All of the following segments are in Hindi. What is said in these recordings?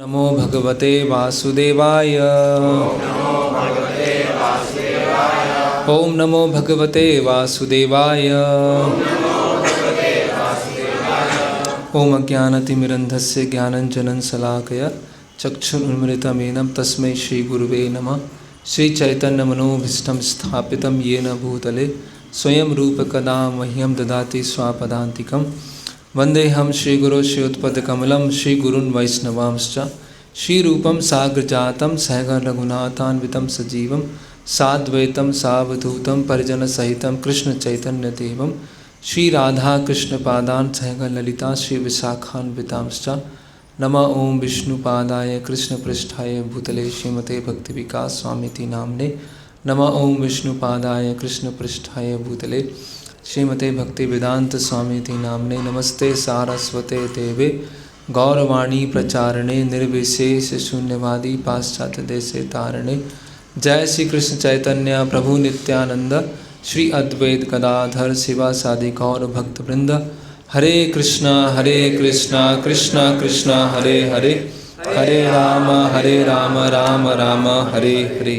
नमो भगवते वासुदेवाय। ओम नमो भगवते वासुदेवाय। ओम अज्ञानतिमिरन्धस्य ज्ञानञ्जनं शलाकया चक्षुरुन्मिलितं तस्मै श्रीगुरुवे नमः। श्रीचैतन्यमनोभीष्टं स्थापितं येन भूतले स्वयं रूपकदा मह्यं ददाति स्वापदान्तिकं। वन्देऽहं श्रीगुरो श्रीयुतपदकमलं श्रीगुरून् वैष्णवांश्च। श्रीरूपं साग्रजातं सहगण रघुनाथान्वितं सजीवं साद्वैतं सावधूतं परिजनसहितं कृष्णचैतन्यदेवं श्रीराधाकृष्णपादान् सहगण ललिता श्रीविशाखान्वितांश्च। नमः ओं विष्णुपादाय कृष्णपृष्ठाय भूतले श्रीमते भक्तिविकास स्वामिति नाम्ने। नमः ओं विष्णुपादाय कृष्णपृष्ठाय भूतले श्रीमते भक्तिवेदांत स्वामीति नाम्ने। नमस्ते सारस्वते देवे गौरवाणी प्रचारणे निर्विशेष शून्यवादी पाश्चात्य देशे तारणे। जय श्री कृष्ण चैतन्य प्रभु नित्यानंद श्री अद्वैत गदाधर शिवासादि गौर भक्तवृंद। हरे कृष्णा कृष्णा कृष्णा हरे हरे, हरे राम राम राम हरे हरे।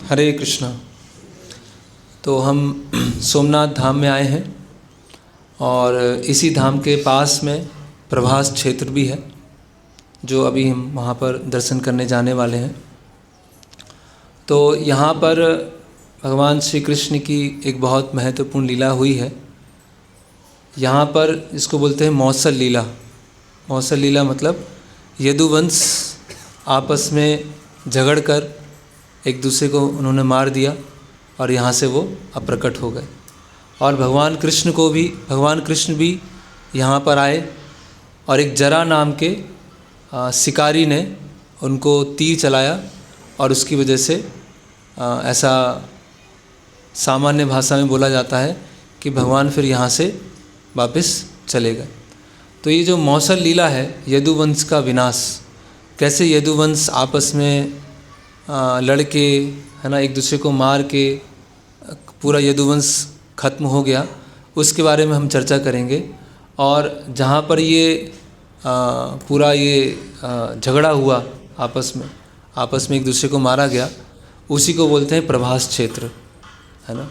हरे कृष्णा। तो हम सोमनाथ धाम में आए हैं और इसी धाम के पास में प्रभास क्षेत्र भी है, जो अभी हम वहाँ पर दर्शन करने जाने वाले हैं। तो यहाँ पर भगवान श्री कृष्ण की एक बहुत महत्वपूर्ण लीला हुई है। यहाँ पर इसको बोलते हैं मौसल लीला। मौसल लीला मतलब यदुवंश आपस में झगड़ कर एक दूसरे को उन्होंने मार दिया और यहाँ से वो अप्रकट हो गए। और भगवान कृष्ण भी यहाँ पर आए और एक जरा नाम के शिकारी ने उनको तीर चलाया और उसकी वजह से ऐसा सामान्य भाषा में बोला जाता है कि भगवान फिर यहाँ से वापस चले गए। तो ये जो मौसल लीला है, यदुवंश का विनाश, कैसे यदुवंश आपस में लड़के है ना, एक दूसरे को मार के पूरा यदुवंश खत्म हो गया, उसके बारे में हम चर्चा करेंगे। और जहाँ पर ये पूरा ये झगड़ा हुआ आपस में एक दूसरे को मारा गया, उसी को बोलते हैं प्रभास क्षेत्र, है ना।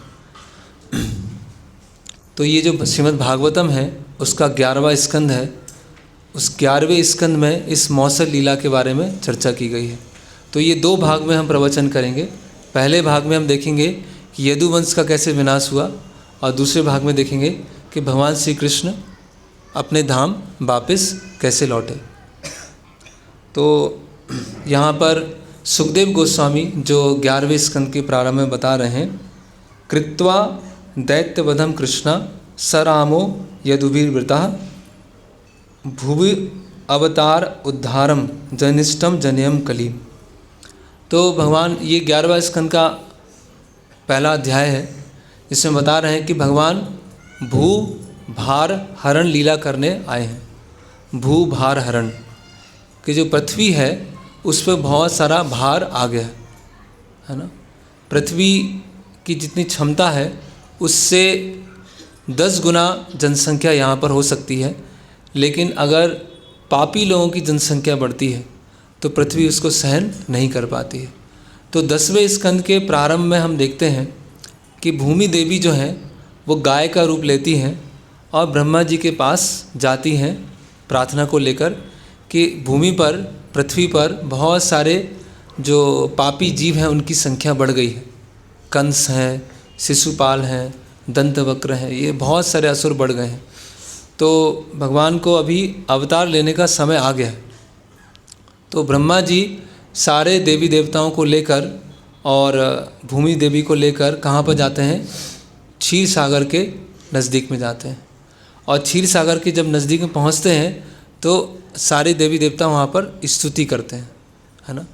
तो ये जो श्रीमद् भागवतम है उसका 11वां स्कंद है। उस 11वें स्कंद में इस मौसल लीला के बारे में चर्चा की गई है। तो ये 2 भाग में हम प्रवचन करेंगे। पहले भाग में हम देखेंगे कि यदुवंश का कैसे विनाश हुआ, और दूसरे भाग में देखेंगे कि भगवान श्री कृष्ण अपने धाम वापस कैसे लौटे। तो यहाँ पर सुखदेव गोस्वामी जो 11वें स्कंद के प्रारंभ में बता रहे हैं, कृत्वा दैत्यवधम कृष्णा स रामो यदुभिर्वृतः भुवि अवतार उद्धारम जनिष्ठम जनयम कलीम। तो भगवान, ये 11वां स्कंद का पहला अध्याय है, इसमें बता रहे हैं कि भगवान भू भार हरण लीला करने आए हैं। भू भार हरण कि जो पृथ्वी है उस पर बहुत सारा भार आ गया है ना। पृथ्वी की जितनी क्षमता है उससे 10 गुना जनसंख्या यहाँ पर हो सकती है, लेकिन अगर पापी लोगों की जनसंख्या बढ़ती है तो पृथ्वी उसको सहन नहीं कर पाती है। तो 10वें स्कंद के प्रारंभ में हम देखते हैं कि भूमि देवी जो हैं वो गाय का रूप लेती हैं और ब्रह्मा जी के पास जाती हैं प्रार्थना को लेकर कि भूमि पर, पृथ्वी पर बहुत सारे जो पापी जीव हैं उनकी संख्या बढ़ गई है। कंस हैं, शिशुपाल हैं, दंतवक्र हैं, ये बहुत सारे असुर बढ़ गए हैं। तो भगवान को अभी अवतार लेने का समय आ गया है। तो ब्रह्मा जी सारे देवी देवताओं को लेकर और भूमि देवी को लेकर कहाँ पर जाते हैं? क्षीर सागर के नज़दीक में जाते हैं। और क्षीर सागर के जब नज़दीक में पहुँचते हैं तो सारे देवी देवता वहाँ पर स्तुति करते हैं, है ना।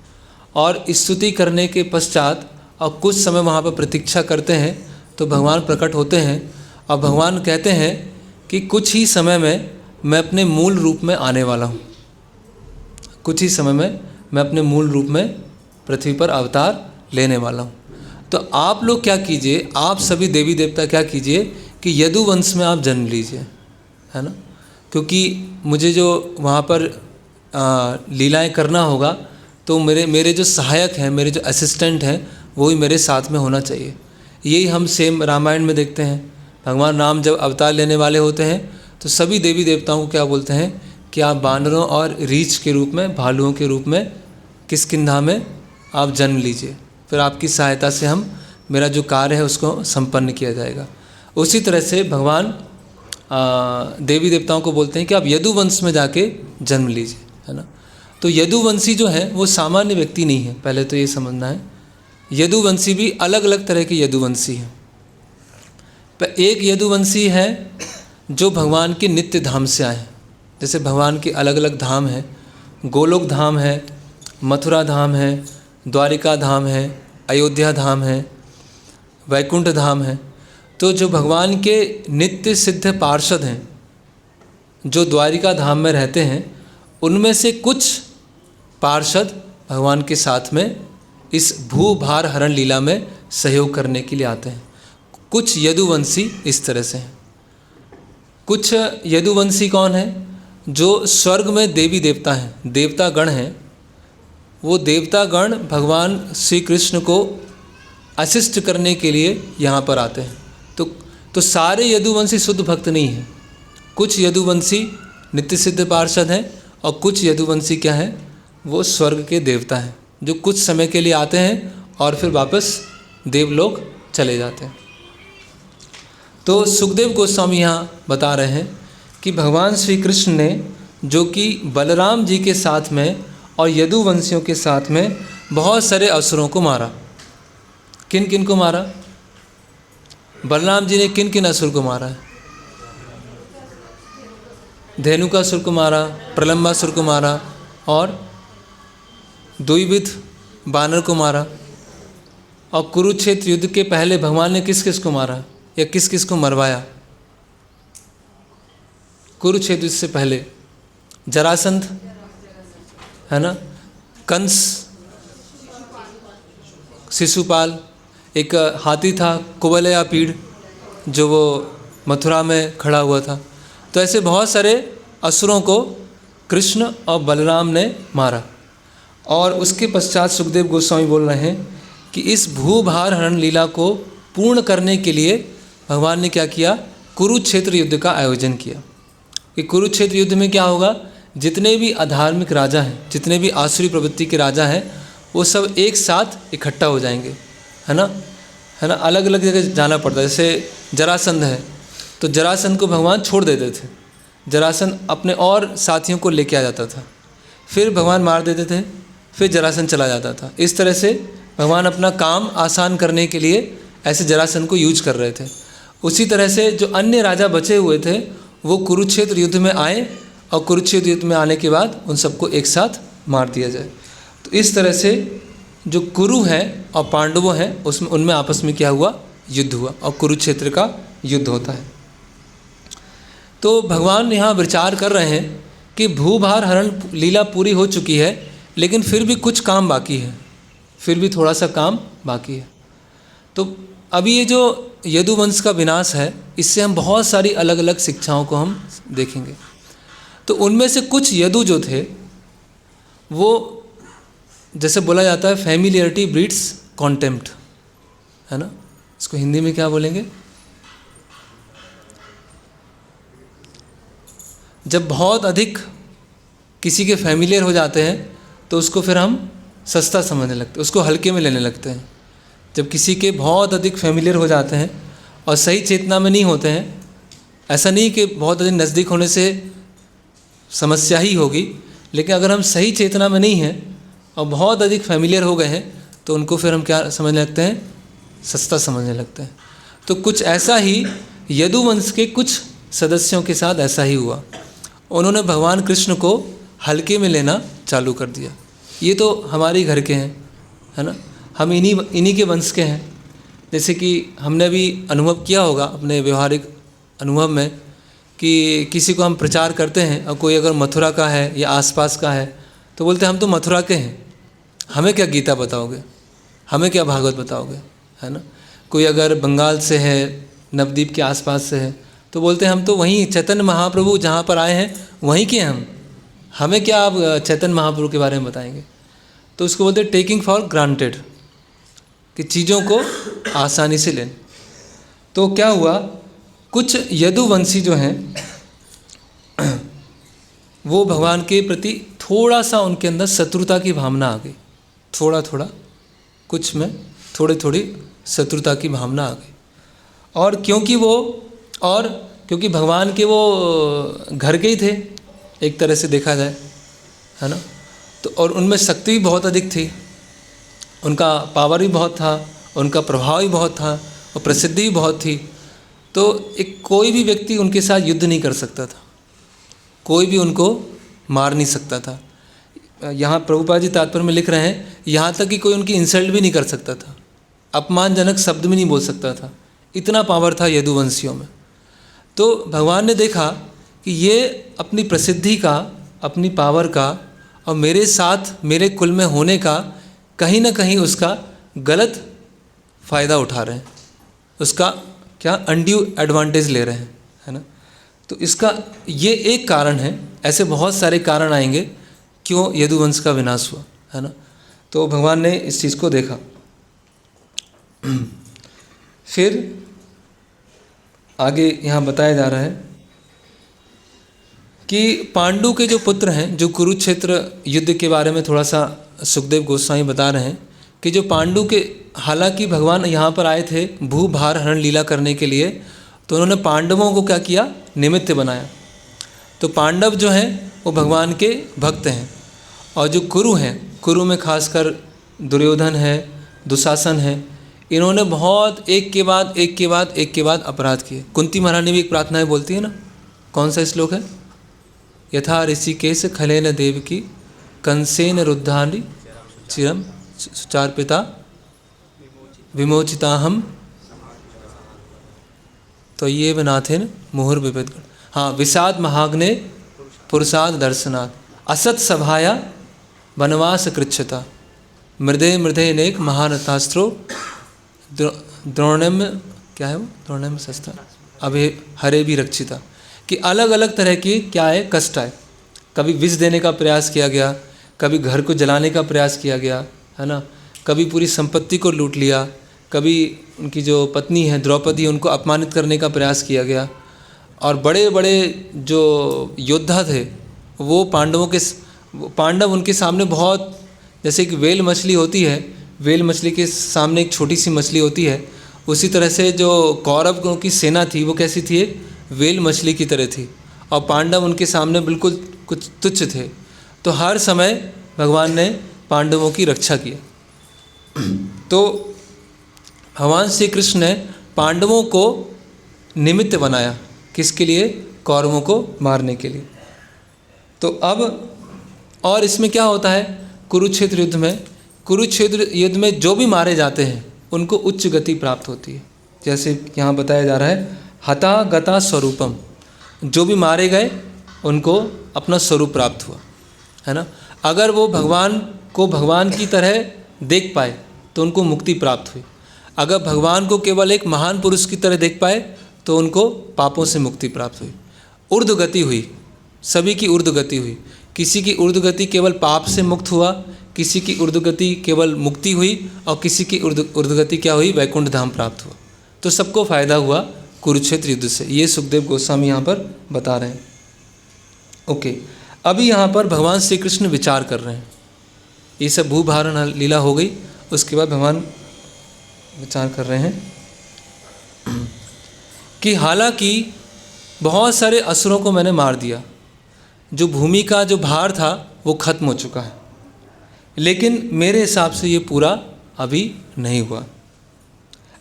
और स्तुति करने के पश्चात और कुछ समय वहाँ पर प्रतीक्षा करते हैं तो भगवान प्रकट होते हैं और भगवान कहते हैं कि कुछ ही समय में मैं अपने मूल रूप में आने वाला हूँ। कुछ ही समय में मैं अपने मूल रूप में पृथ्वी पर अवतार लेने वाला हूँ। तो आप लोग क्या कीजिए, आप सभी देवी देवता क्या कीजिए कि यदुवंश में आप जन्म लीजिए, है ना, क्योंकि मुझे जो वहाँ पर लीलाएं करना होगा तो मेरे जो सहायक हैं, मेरे जो असिस्टेंट हैं, वो ही मेरे साथ में होना चाहिए। यही हम सेम रामायण में देखते हैं। भगवान राम जब अवतार लेने वाले होते हैं तो सभी देवी देवताओं को क्या बोलते हैं कि आप बानरों और रीछ के रूप में, भालुओं के रूप में किष्किंधा में आप जन्म लीजिए, फिर आपकी सहायता से मेरा जो कार्य है उसको संपन्न किया जाएगा। उसी तरह से भगवान देवी देवताओं को बोलते हैं कि आप यदुवंश में जाके जन्म लीजिए, है ना। तो यदुवंशी जो है वो सामान्य व्यक्ति नहीं है, पहले तो ये समझना है। यदुवंशी भी अलग अलग तरह के यदुवंशी हैं। एक यदुवंशी है जो भगवान के नित्य धाम से आए हैं। जैसे भगवान के अलग अलग धाम हैं, गोलोक धाम है, मथुरा धाम है, द्वारिका धाम है, अयोध्या धाम है, वैकुंठ धाम है। तो जो भगवान के नित्य सिद्ध पार्षद हैं जो द्वारिका धाम में रहते हैं, उनमें से कुछ पार्षद भगवान के साथ में इस भूभार हरण लीला में सहयोग करने के लिए आते हैं। कुछ यदुवंशी इस तरह से हैं। कुछ यदुवंशी कौन है? जो स्वर्ग में देवी देवता हैं, देवता गण हैं। वो देवता गण भगवान श्री कृष्ण को असिस्ट करने के लिए यहाँ पर आते हैं। तो सारे यदुवंशी शुद्ध भक्त नहीं हैं। कुछ यदुवंशी नित्य सिद्ध पार्षद हैं और कुछ यदुवंशी क्या हैं? वो स्वर्ग के देवता हैं जो कुछ समय के लिए आते हैं और फिर वापस देवलोक चले जाते हैं। तो सुखदेव गोस्वामी यहाँ बता रहे हैं कि भगवान श्री कृष्ण ने जो कि बलराम जी के साथ में और यदुवंशियों के साथ में बहुत सारे असुरों को मारा। किन किन को मारा? बलराम जी ने किन किन असुर को मारा है? धेनुकासुर को मारा, प्रलंबासुर को मारा और द्विविध बानर को मारा। और कुरुक्षेत्र युद्ध के पहले भगवान ने किस किस को मारा या किस किस को मरवाया? कुरुक्षेत्र युद्ध से पहले जरासंध, है ना, कंस, शिशुपाल, एक हाथी था कुवलया पीड़ जो वो मथुरा में खड़ा हुआ था। तो ऐसे बहुत सारे असुरों को कृष्ण और बलराम ने मारा। और उसके पश्चात सुखदेव गोस्वामी बोल रहे हैं कि इस भूभार हरण लीला को पूर्ण करने के लिए भगवान ने क्या किया? कुरुक्षेत्र युद्ध का आयोजन किया। कि कुरुक्षेत्र युद्ध में क्या होगा? जितने भी अधार्मिक राजा हैं, जितने भी आसुरी प्रवृत्ति के राजा हैं, वो सब एक साथ इकट्ठा हो जाएंगे, है ना। अलग अलग जगह जाना पड़ता है। जैसे जरासंध है तो जरासंध को भगवान छोड़ देते थे। जरासंध अपने और साथियों को लेके आ जाता था, फिर भगवान मार देते थे, फिर जरासंध चला जाता था। इस तरह से भगवान अपना काम आसान करने के लिए ऐसे जरासंध को यूज कर रहे थे। उसी तरह से जो अन्य राजा बचे हुए थे वो कुरुक्षेत्र युद्ध में आए और कुरुक्षेत्र युद्ध में आने के बाद उन सबको एक साथ मार दिया जाए। तो इस तरह से जो कुरु हैं और पांडवों हैं उसमें उनमें आपस में क्या हुआ? युद्ध हुआ और कुरुक्षेत्र का युद्ध होता है। तो भगवान यहाँ विचार कर रहे हैं कि भूभार हरण लीला पूरी हो चुकी है, लेकिन फिर भी कुछ काम बाकी है, फिर भी थोड़ा सा काम बाकी है। तो अभी ये जो यदुवंश का विनाश है, इससे हम बहुत सारी अलग अलग शिक्षाओं को हम देखेंगे। तो उनमें से कुछ यदु जो थे वो, जैसे बोला जाता है फैमिलियरिटी ब्रीड्स कॉन्टेम्प्ट, है ना। इसको हिंदी में क्या बोलेंगे? जब बहुत अधिक किसी के फैमिलियर हो जाते हैं तो उसको फिर हम सस्ता समझने लगते हैं, उसको हल्के में लेने लगते हैं। जब किसी के बहुत अधिक फैमिलियर हो जाते हैं और सही चेतना में नहीं होते हैं, ऐसा नहीं कि बहुत अधिक नज़दीक होने से समस्या ही होगी, लेकिन अगर हम सही चेतना में नहीं हैं और बहुत अधिक फैमिलियर हो गए हैं तो उनको फिर हम क्या समझने लगते हैं? सस्ता समझने लगते हैं। तो कुछ ऐसा ही यदुवंश के कुछ सदस्यों के साथ ऐसा ही हुआ। उन्होंने भगवान कृष्ण को हल्के में लेना चालू कर दिया। ये तो हमारे घर के हैं, है ना, हम इन्हीं के वंश के हैं। जैसे कि हमने भी अनुभव किया होगा अपने व्यवहारिक अनुभव में कि किसी को हम प्रचार करते हैं और कोई अगर मथुरा का है या आसपास का है तो बोलते हैं हम तो मथुरा के हैं, हमें क्या गीता बताओगे, हमें क्या भागवत बताओगे, है ना। कोई अगर बंगाल से है, नवद्वीप के आसपास से है, तो बोलते हैं हम तो वहीं चैतन्य महाप्रभु जहाँ पर आए हैं वहीं के हैं हम, हमें क्या आप चैतन्य महाप्रभु के बारे में बताएंगे। तो उसको बोलते हैं टेकिंग फॉर ग्रांटेड, कि चीज़ों को आसानी से लें। तो क्या हुआ, कुछ यदुवंशी जो हैं वो भगवान के प्रति थोड़ा सा उनके अंदर शत्रुता की भावना आ गई, थोड़ा थोड़ा, कुछ में थोड़ी थोड़ी शत्रुता की भावना आ गई। और क्योंकि भगवान के वो घर के ही थे एक तरह से देखा जाए, है ना। तो और उनमें शक्ति भी बहुत अधिक थी, उनका पावर भी बहुत था, उनका प्रभाव भी बहुत था और प्रसिद्धि भी बहुत थी। तो एक कोई भी व्यक्ति उनके साथ युद्ध नहीं कर सकता था, कोई भी उनको मार नहीं सकता था। यहाँ प्रभुपाद जी तात्पर्य में लिख रहे हैं, यहाँ तक कि कोई उनकी इंसल्ट भी नहीं कर सकता था, अपमानजनक शब्द भी नहीं बोल सकता था, इतना पावर था यदुवंशियों में। तो भगवान ने देखा कि ये अपनी प्रसिद्धि का, अपनी पावर का और मेरे साथ मेरे कुल में होने का कहीं ना कहीं उसका गलत फ़ायदा उठा रहे हैं, उसका क्या अनड्यू एडवांटेज ले रहे हैं, है ना। तो इसका ये एक कारण है, ऐसे बहुत सारे कारण आएंगे क्यों यदुवंश का विनाश हुआ, है ना। तो भगवान ने इस चीज़ को देखा। फिर आगे यहाँ बताया जा रहा है कि पांडु के जो पुत्र हैं, जो कुरुक्षेत्र युद्ध के बारे में थोड़ा सा सुखदेव गोस्वामी बता रहे हैं कि जो पांडु के, हालांकि भगवान यहाँ पर आए थे भूभार हरण लीला करने के लिए, तो उन्होंने पांडवों को क्या किया, निमित्त बनाया। तो पांडव जो हैं वो भगवान के भक्त हैं, और जो कुरु हैं, कुरु में खासकर दुर्योधन है, दुशासन है, इन्होंने बहुत एक के बाद अपराध किए। कुंती महारानी भी एक प्रार्थना में बोलती है ना, कौन सा श्लोक है, यथा ऋषिकेश खलेन देव की कंसेन रुद्धानि चिरम सुचार पिता विमोचिताहम तो ये नाथेन मुहुर विपद। हाँ, विषाद महाग्ने पुरुषाद दर्शनात् असत सभाया वनवास कृच्छता मृदे मृदे नेक महारथास्त्रो द्रोणम, क्या है वो, द्रोणम शस्त्र अभे हरे भी रक्षिता। कि अलग अलग तरह की क्या है, कष्ट आए। कभी विष देने का प्रयास किया गया, कभी घर को जलाने का प्रयास किया गया, है ना, कभी पूरी संपत्ति को लूट लिया, कभी उनकी जो पत्नी है द्रौपदी, उनको अपमानित करने का प्रयास किया गया। और बड़े बड़े जो योद्धा थे वो पांडव उनके सामने बहुत, जैसे कि वेल मछली होती है, वेल मछली के सामने एक छोटी सी मछली होती है, उसी तरह से जो कौरवों की सेना थी वो कैसी थी, एक वेल मछली की तरह थी, और पांडव उनके सामने बिल्कुल कुछ तुच्छ थे। तो हर समय भगवान ने पांडवों की रक्षा की। तो भगवान श्री कृष्ण ने पांडवों को निमित्त बनाया, किसके लिए, कौरवों को मारने के लिए। तो अब और इसमें क्या होता है, कुरुक्षेत्र युद्ध में जो भी मारे जाते हैं उनको उच्च गति प्राप्त होती है। जैसे यहाँ बताया जा रहा है, हता गता स्वरूपम, जो भी मारे गए उनको अपना स्वरूप प्राप्त हुआ, है ना। अगर वो भगवान को भगवान की तरह देख पाए तो उनको मुक्ति प्राप्त हुई। अगर भगवान को केवल एक महान पुरुष की तरह देख पाए तो उनको पापों से मुक्ति प्राप्त हुई। ऊर्ध्व गति हुई, सभी की ऊर्ध्व गति हुई। किसी की ऊर्ध्व गति केवल पाप से मुक्त हुआ, किसी की ऊर्ध्व गति केवल मुक्ति हुई, और किसी की ऊर्ध्व गति क्या हुई, वैकुंठ धाम प्राप्त हुआ। तो सबको फायदा हुआ कुरुक्षेत्र युद्ध से। ये सुखदेव गोस्वामी यहाँ पर बता रहे हैं। ओके, अभी यहाँ पर भगवान श्री कृष्ण विचार कर रहे हैं। ये सब भूभारण लीला हो गई, उसके बाद भगवान विचार कर रहे हैं कि हालांकि बहुत सारे असुरों को मैंने मार दिया, जो भूमि का जो भार था वो खत्म हो चुका है, लेकिन मेरे हिसाब से ये पूरा अभी नहीं हुआ।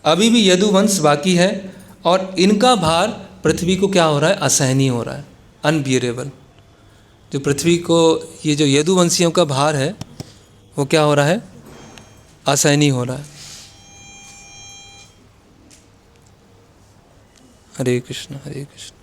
अभी भी यदुवंश बाकी है और इनका भार पृथ्वी को क्या हो रहा है, असहनीय हो रहा है, अनबियरेबल। जो पृथ्वी को ये जो यदुवंशियों का भार है वो क्या हो रहा है, असहनीय हो रहा है। हरे कृष्ण हरे कृष्ण।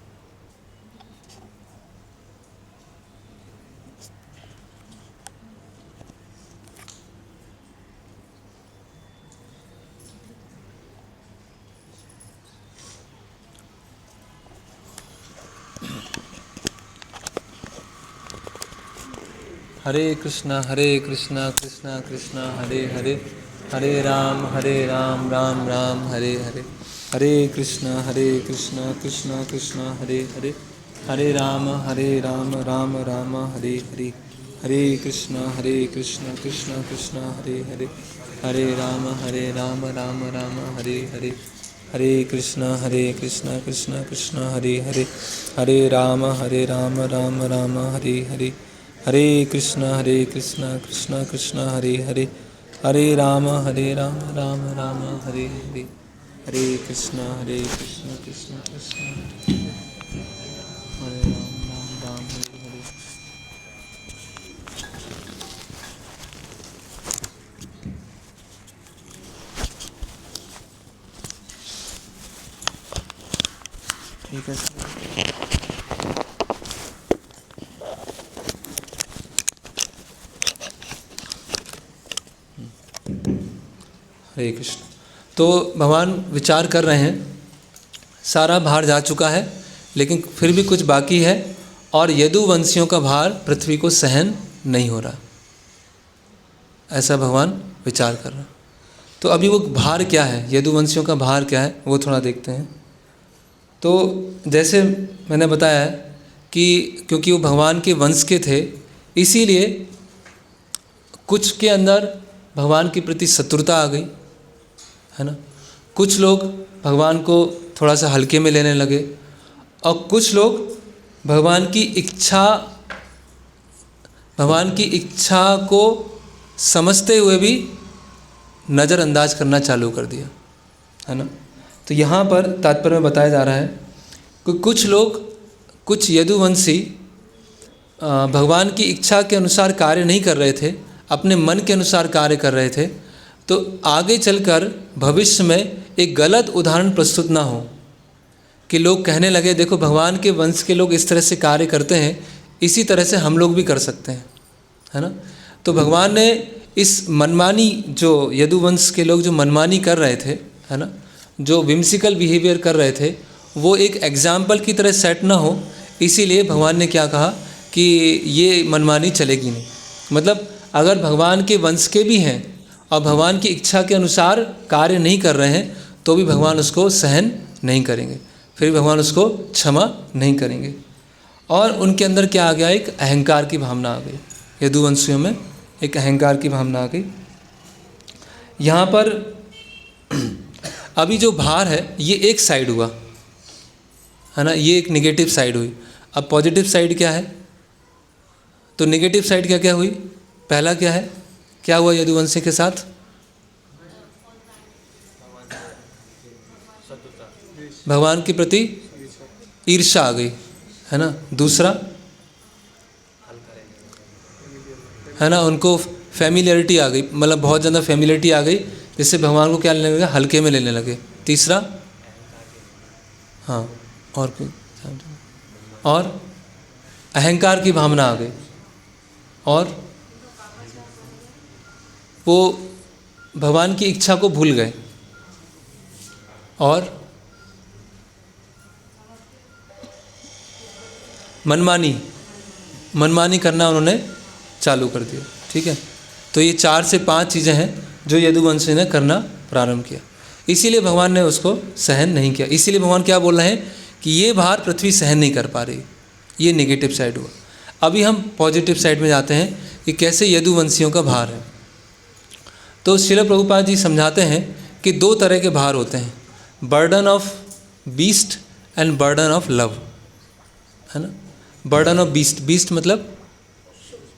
हरे कृष्णा कृष्णा कृष्णा हरे हरे, हरे राम राम राम हरे हरे, हरे कृष्णा कृष्णा कृष्णा हरे हरे, हरे राम राम राम हरे हरे, हरे कृष्णा कृष्णा कृष्णा हरे हरे, हरे राम राम राम हरे हरे, हरे कृष्णा कृष्णा कृष्णा हरे हरे, हरे राम राम राम हरे हरे, हरे कृष्णा कृष्णा कृष्णा हरे हरे, हरे राम राम राम हरे हरे, हरे कृष्णा कृष्णा कृष्णा हरे राम राम हरे हरे। ठीक है सर। हरे कृष्ण। तो भगवान विचार कर रहे हैं, सारा भार जा चुका है लेकिन फिर भी कुछ बाकी है, और यदुवंशियों का भार पृथ्वी को सहन नहीं हो रहा, ऐसा भगवान विचार कर रहा है। तो अभी वो भार क्या है, यदुवंशियों का भार क्या है, वो थोड़ा देखते हैं। तो जैसे मैंने बताया कि क्योंकि वो भगवान के वंश के थे, इसीलिए कुछ के अंदर भगवान के प्रति शत्रुता आ गई, है ना। कुछ लोग भगवान को थोड़ा सा हल्के में लेने लगे, और कुछ लोग भगवान की इच्छा को समझते हुए भी नज़रअंदाज करना चालू कर दिया, है ना। तो यहाँ पर तात्पर्य में बताया जा रहा है कि कुछ लोग, कुछ यदुवंशी भगवान की इच्छा के अनुसार कार्य नहीं कर रहे थे, अपने मन के अनुसार कार्य कर रहे थे, तो आगे चलकर भविष्य में एक गलत उदाहरण प्रस्तुत ना हो कि लोग कहने लगे देखो भगवान के वंश के लोग इस तरह से कार्य करते हैं, इसी तरह से हम लोग भी कर सकते हैं, है ना। तो भगवान ने इस मनमानी, जो यदुवंश के लोग जो मनमानी कर रहे थे, है ना, जो विम्सिकल बिहेवियर कर रहे थे, वो एक एग्जाम्पल की तरह सेट ना हो, इसीलिए भगवान ने क्या कहा कि ये मनमानी चलेगी नहीं। मतलब अगर भगवान के वंश के भी हैं और भगवान की इच्छा के अनुसार कार्य नहीं कर रहे हैं, तो भी भगवान उसको सहन नहीं करेंगे, फिर भगवान उसको क्षमा नहीं करेंगे। और उनके अंदर क्या आ गया, एक अहंकार की भावना आ गई, यदुवंशियों में एक अहंकार की भावना आ गई। यहाँ पर अभी जो भार है ये एक साइड हुआ, है ना, ये एक नेगेटिव साइड हुई। अब पॉजिटिव साइड क्या है, तो नेगेटिव साइड क्या क्या हुई, पहला क्या है, क्या हुआ यदुवंशी के साथ, भगवान के प्रति ईर्ष्या आ गई, है ना। दूसरा, है ना, उनको फैमिलियरिटी आ गई, मतलब बहुत ज़्यादा फैमिलियरिटी आ गई, जिससे भगवान को क्या लेने लगे, हल्के में लेने लगे। तीसरा, हाँ, और अहंकार की भावना आ गई, और वो भगवान की इच्छा को भूल गए, और मनमानी करना उन्होंने चालू कर दिया। ठीक है, तो ये 4 से 5 चीज़ें हैं जो यदुवंशी ने करना प्रारंभ किया, इसीलिए भगवान ने उसको सहन नहीं किया। इसीलिए भगवान क्या बोल रहे हैं कि ये भार पृथ्वी सहन नहीं कर पा रही, ये नेगेटिव साइड हुआ। अभी हम पॉजिटिव साइड में जाते हैं कि कैसे यदुवंशियों का भार है। तो श्रील प्रभुपाद जी समझाते हैं कि 2 तरह के भार होते हैं, burden of beast and burden of love, है ना। बर्डन ऑफ बीस्ट, बीस्ट मतलब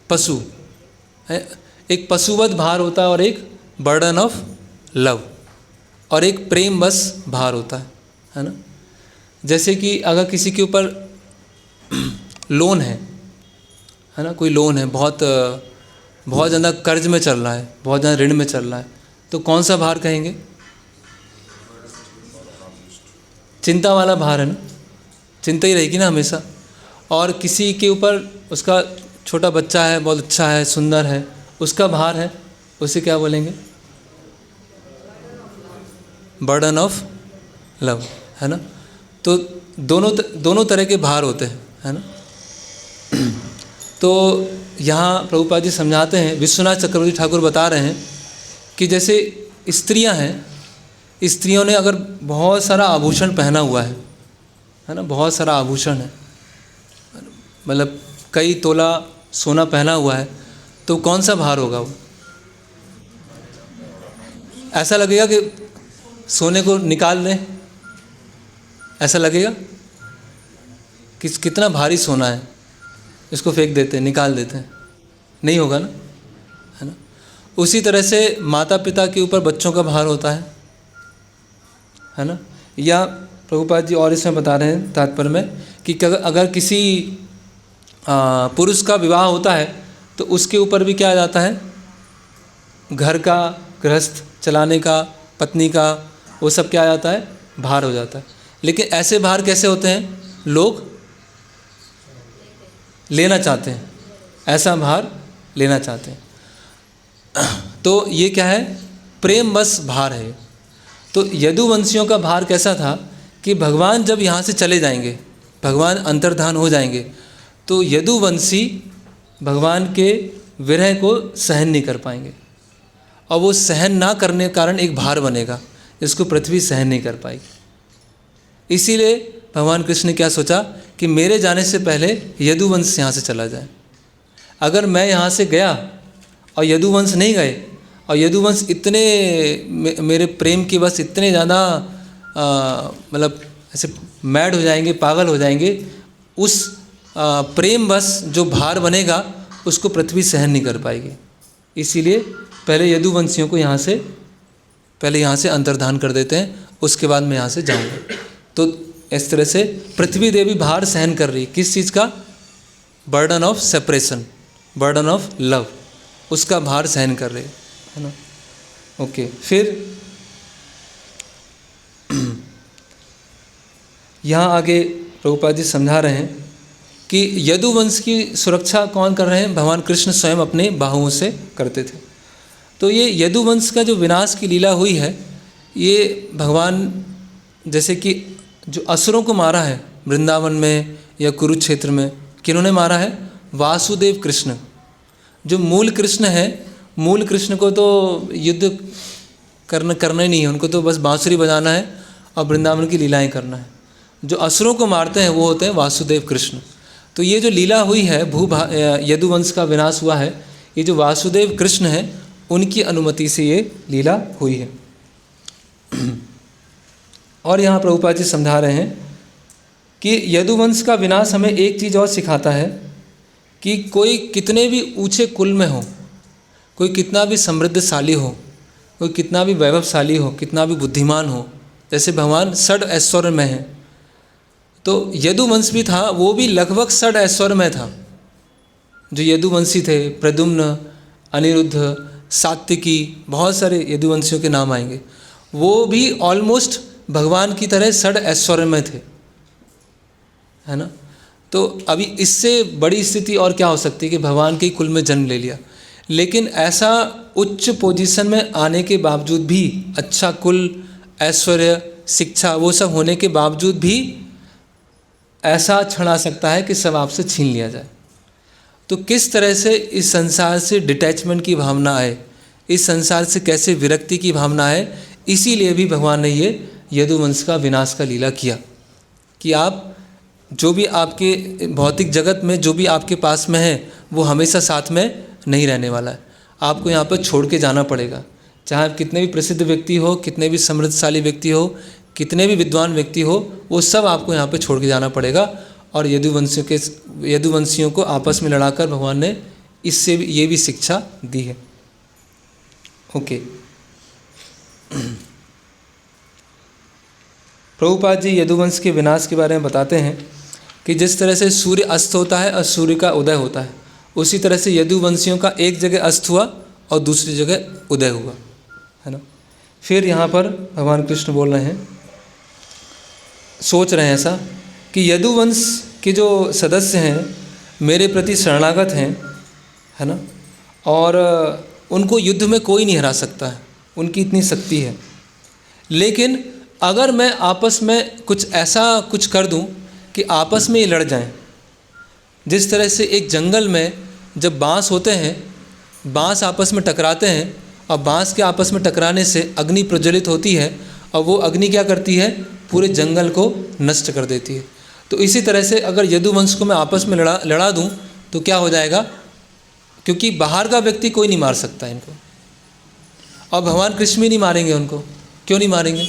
पशु है, एक पशुवत भार होता है, और एक बर्डन ऑफ लव, और एक प्रेम बस भार होता है ना। जैसे कि अगर किसी के ऊपर लोन है ना, कोई लोन है, बहुत ज़्यादा कर्ज में चल रहा है, बहुत ज़्यादा ऋण में चल रहा है, तो कौन सा भार कहेंगे, चिंता वाला भार है ना, चिंता ही रहेगी ना हमेशा। और किसी के ऊपर उसका छोटा बच्चा है, बहुत अच्छा है, सुंदर है, उसका भार है, उसे क्या बोलेंगे, बर्डन ऑफ लव, है ना। तो दोनों तरह के भार होते हैं, है ना। तो यहाँ प्रभुपाद जी समझाते हैं, विश्वनाथ चक्रवर्ती ठाकुर बता रहे हैं कि जैसे स्त्रियां हैं, स्त्रियों ने अगर बहुत सारा आभूषण पहना हुआ है ना, बहुत सारा आभूषण है, मतलब कई तोला सोना पहना हुआ है, तो कौन सा भार होगा वो? ऐसा लगेगा कि सोने को निकाल दें, ऐसा लगेगा कि कितना भारी सोना है, इसको फेंक देते हैं, निकाल देते हैं, नहीं होगा ना, है ना। उसी तरह से माता पिता के ऊपर बच्चों का भार होता है ना। या प्रभुपाद जी और इसमें बता रहे हैं तात्पर्य में कि अगर किसी पुरुष का विवाह होता है तो उसके ऊपर भी क्या आ जाता है, घर का, गृहस्थ चलाने का, पत्नी का, वो सब क्या आ जाता है, भार हो जाता है। लेकिन ऐसे भार कैसे होते हैं, लोग लेना चाहते हैं, ऐसा भार लेना चाहते हैं। तो ये क्या है, प्रेम बस भार है। तो यदुवंशियों का भार कैसा था कि भगवान जब यहाँ से चले जाएंगे, भगवान अंतर्धान हो जाएंगे, तो यदुवंशी भगवान के विरह को सहन नहीं कर पाएंगे, और वो सहन ना करने के कारण एक भार बनेगा जिसको पृथ्वी सहन नहीं कर पाएगी। इसीलिए भगवान कृष्ण ने क्या सोचा कि मेरे जाने से पहले यदुवंश यहाँ से चला जाए। अगर मैं यहाँ से गया और यदुवंश नहीं गए, और यदुवंश इतने मेरे प्रेम की बस इतने ज़्यादा मतलब ऐसे मैड हो जाएंगे, पागल हो जाएंगे, उस प्रेम बस जो भार बनेगा उसको पृथ्वी सहन नहीं कर पाएगी। इसीलिए पहले यदुवंशियों को पहले यहाँ से अंतर्धान कर देते हैं, उसके बाद मैं यहाँ से जाऊँगा। तो इस तरह से पृथ्वी देवी भार सहन कर रही, किस चीज़ का, burden of separation, burden of love, उसका भार सहन कर रही है ना। ओके, फिर यहाँ आगे प्रभुपाद जी समझा रहे हैं कि यदुवंश की सुरक्षा कौन कर रहे हैं, भगवान कृष्ण स्वयं अपने बाहुओं से करते थे। तो ये यदुवंश का जो विनाश की लीला हुई है, ये भगवान जैसे कि जो असुरों को मारा है वृंदावन में या कुरुक्षेत्र में, किन्होंने मारा है, वासुदेव कृष्ण, जो मूल कृष्ण है। मूल कृष्ण को तो युद्ध करना ही नहीं है, उनको तो बस बांसुरी बजाना है और वृंदावन की लीलाएं करना है। जो असुरों को मारते हैं वो होते हैं वासुदेव कृष्ण। तो ये जो लीला हुई है, यदुवंश का विनाश हुआ है, ये जो वासुदेव कृष्ण है उनकी अनुमति से ये लीला हुई है। और यहाँ प्रभुपाद जी समझा रहे हैं कि यदुवंश का विनाश हमें एक चीज़ और सिखाता है कि कोई कितने भी ऊंचे कुल में हो, कोई कितना भी समृद्धशाली हो, कोई कितना भी वैभवशाली हो, कितना भी बुद्धिमान हो, जैसे भगवान षड ऐश्वर्य में है, तो यदुवंश भी था, वो भी लगभग षड ऐश्वर्य में था। जो यदुवंशी थे, प्रद्युम्न, अनिरुद्ध, सात्विकी, बहुत सारे यदुवंशियों के नाम आएंगे, वो भी ऑलमोस्ट भगवान की तरह षड ऐश्वर्य में थे, है ना। तो अभी इससे बड़ी स्थिति और क्या हो सकती है कि भगवान के कुल में जन्म ले लिया। लेकिन ऐसा उच्च पोजीशन में आने के बावजूद भी, अच्छा कुल, ऐश्वर्य, शिक्षा, वो सब होने के बावजूद भी ऐसा क्षण आ सकता है कि सब आपसे छीन लिया जाए। तो किस तरह से इस संसार से डिटैचमेंट की भावना आए, इस संसार से कैसे विरक्ति की भावना आए, इसीलिए भी भगवान ने ये यदुवंश का विनाश का लीला किया कि आप जो भी आपके भौतिक जगत में जो भी आपके पास में है वो हमेशा साथ में नहीं रहने वाला है, आपको यहाँ पर छोड़ के जाना पड़ेगा। चाहे आप कितने भी प्रसिद्ध व्यक्ति हो, कितने भी समृद्धशाली व्यक्ति हो, कितने भी विद्वान व्यक्ति हो, वो सब आपको यहाँ पे छोड़ के जाना पड़ेगा। और यदुवंशियों को आपस में लड़ाकर भगवान ने इससे भी ये भी शिक्षा दी है। ओके, प्रभुपाद जी यदुवंश के विनाश के बारे में बताते हैं कि जिस तरह से सूर्य अस्त होता है और सूर्य का उदय होता है, उसी तरह से यदुवंशियों का एक जगह अस्त हुआ और दूसरी जगह उदय हुआ, है ना। फिर यहाँ पर भगवान कृष्ण बोल रहे हैं, सोच रहे हैं ऐसा कि यदुवंश के जो सदस्य हैं मेरे प्रति शरणागत हैं, है ना, और उनको युद्ध में कोई नहीं हरा सकता है, उनकी इतनी शक्ति है। लेकिन अगर मैं आपस में कुछ ऐसा कुछ कर दूं कि आपस में ये लड़ जाएं, जिस तरह से एक जंगल में जब बाँस होते हैं, बाँस आपस में टकराते हैं और बाँस के आपस में टकराने से अग्नि प्रज्वलित होती है और वो अग्नि क्या करती है, पूरे जंगल को नष्ट कर देती है। तो इसी तरह से अगर यदुवंश को मैं आपस में लड़ा दूं तो क्या हो जाएगा, क्योंकि बाहर का व्यक्ति कोई नहीं मार सकता इनको, और भगवान कृष्ण भी नहीं मारेंगे उनको। क्यों नहीं मारेंगे?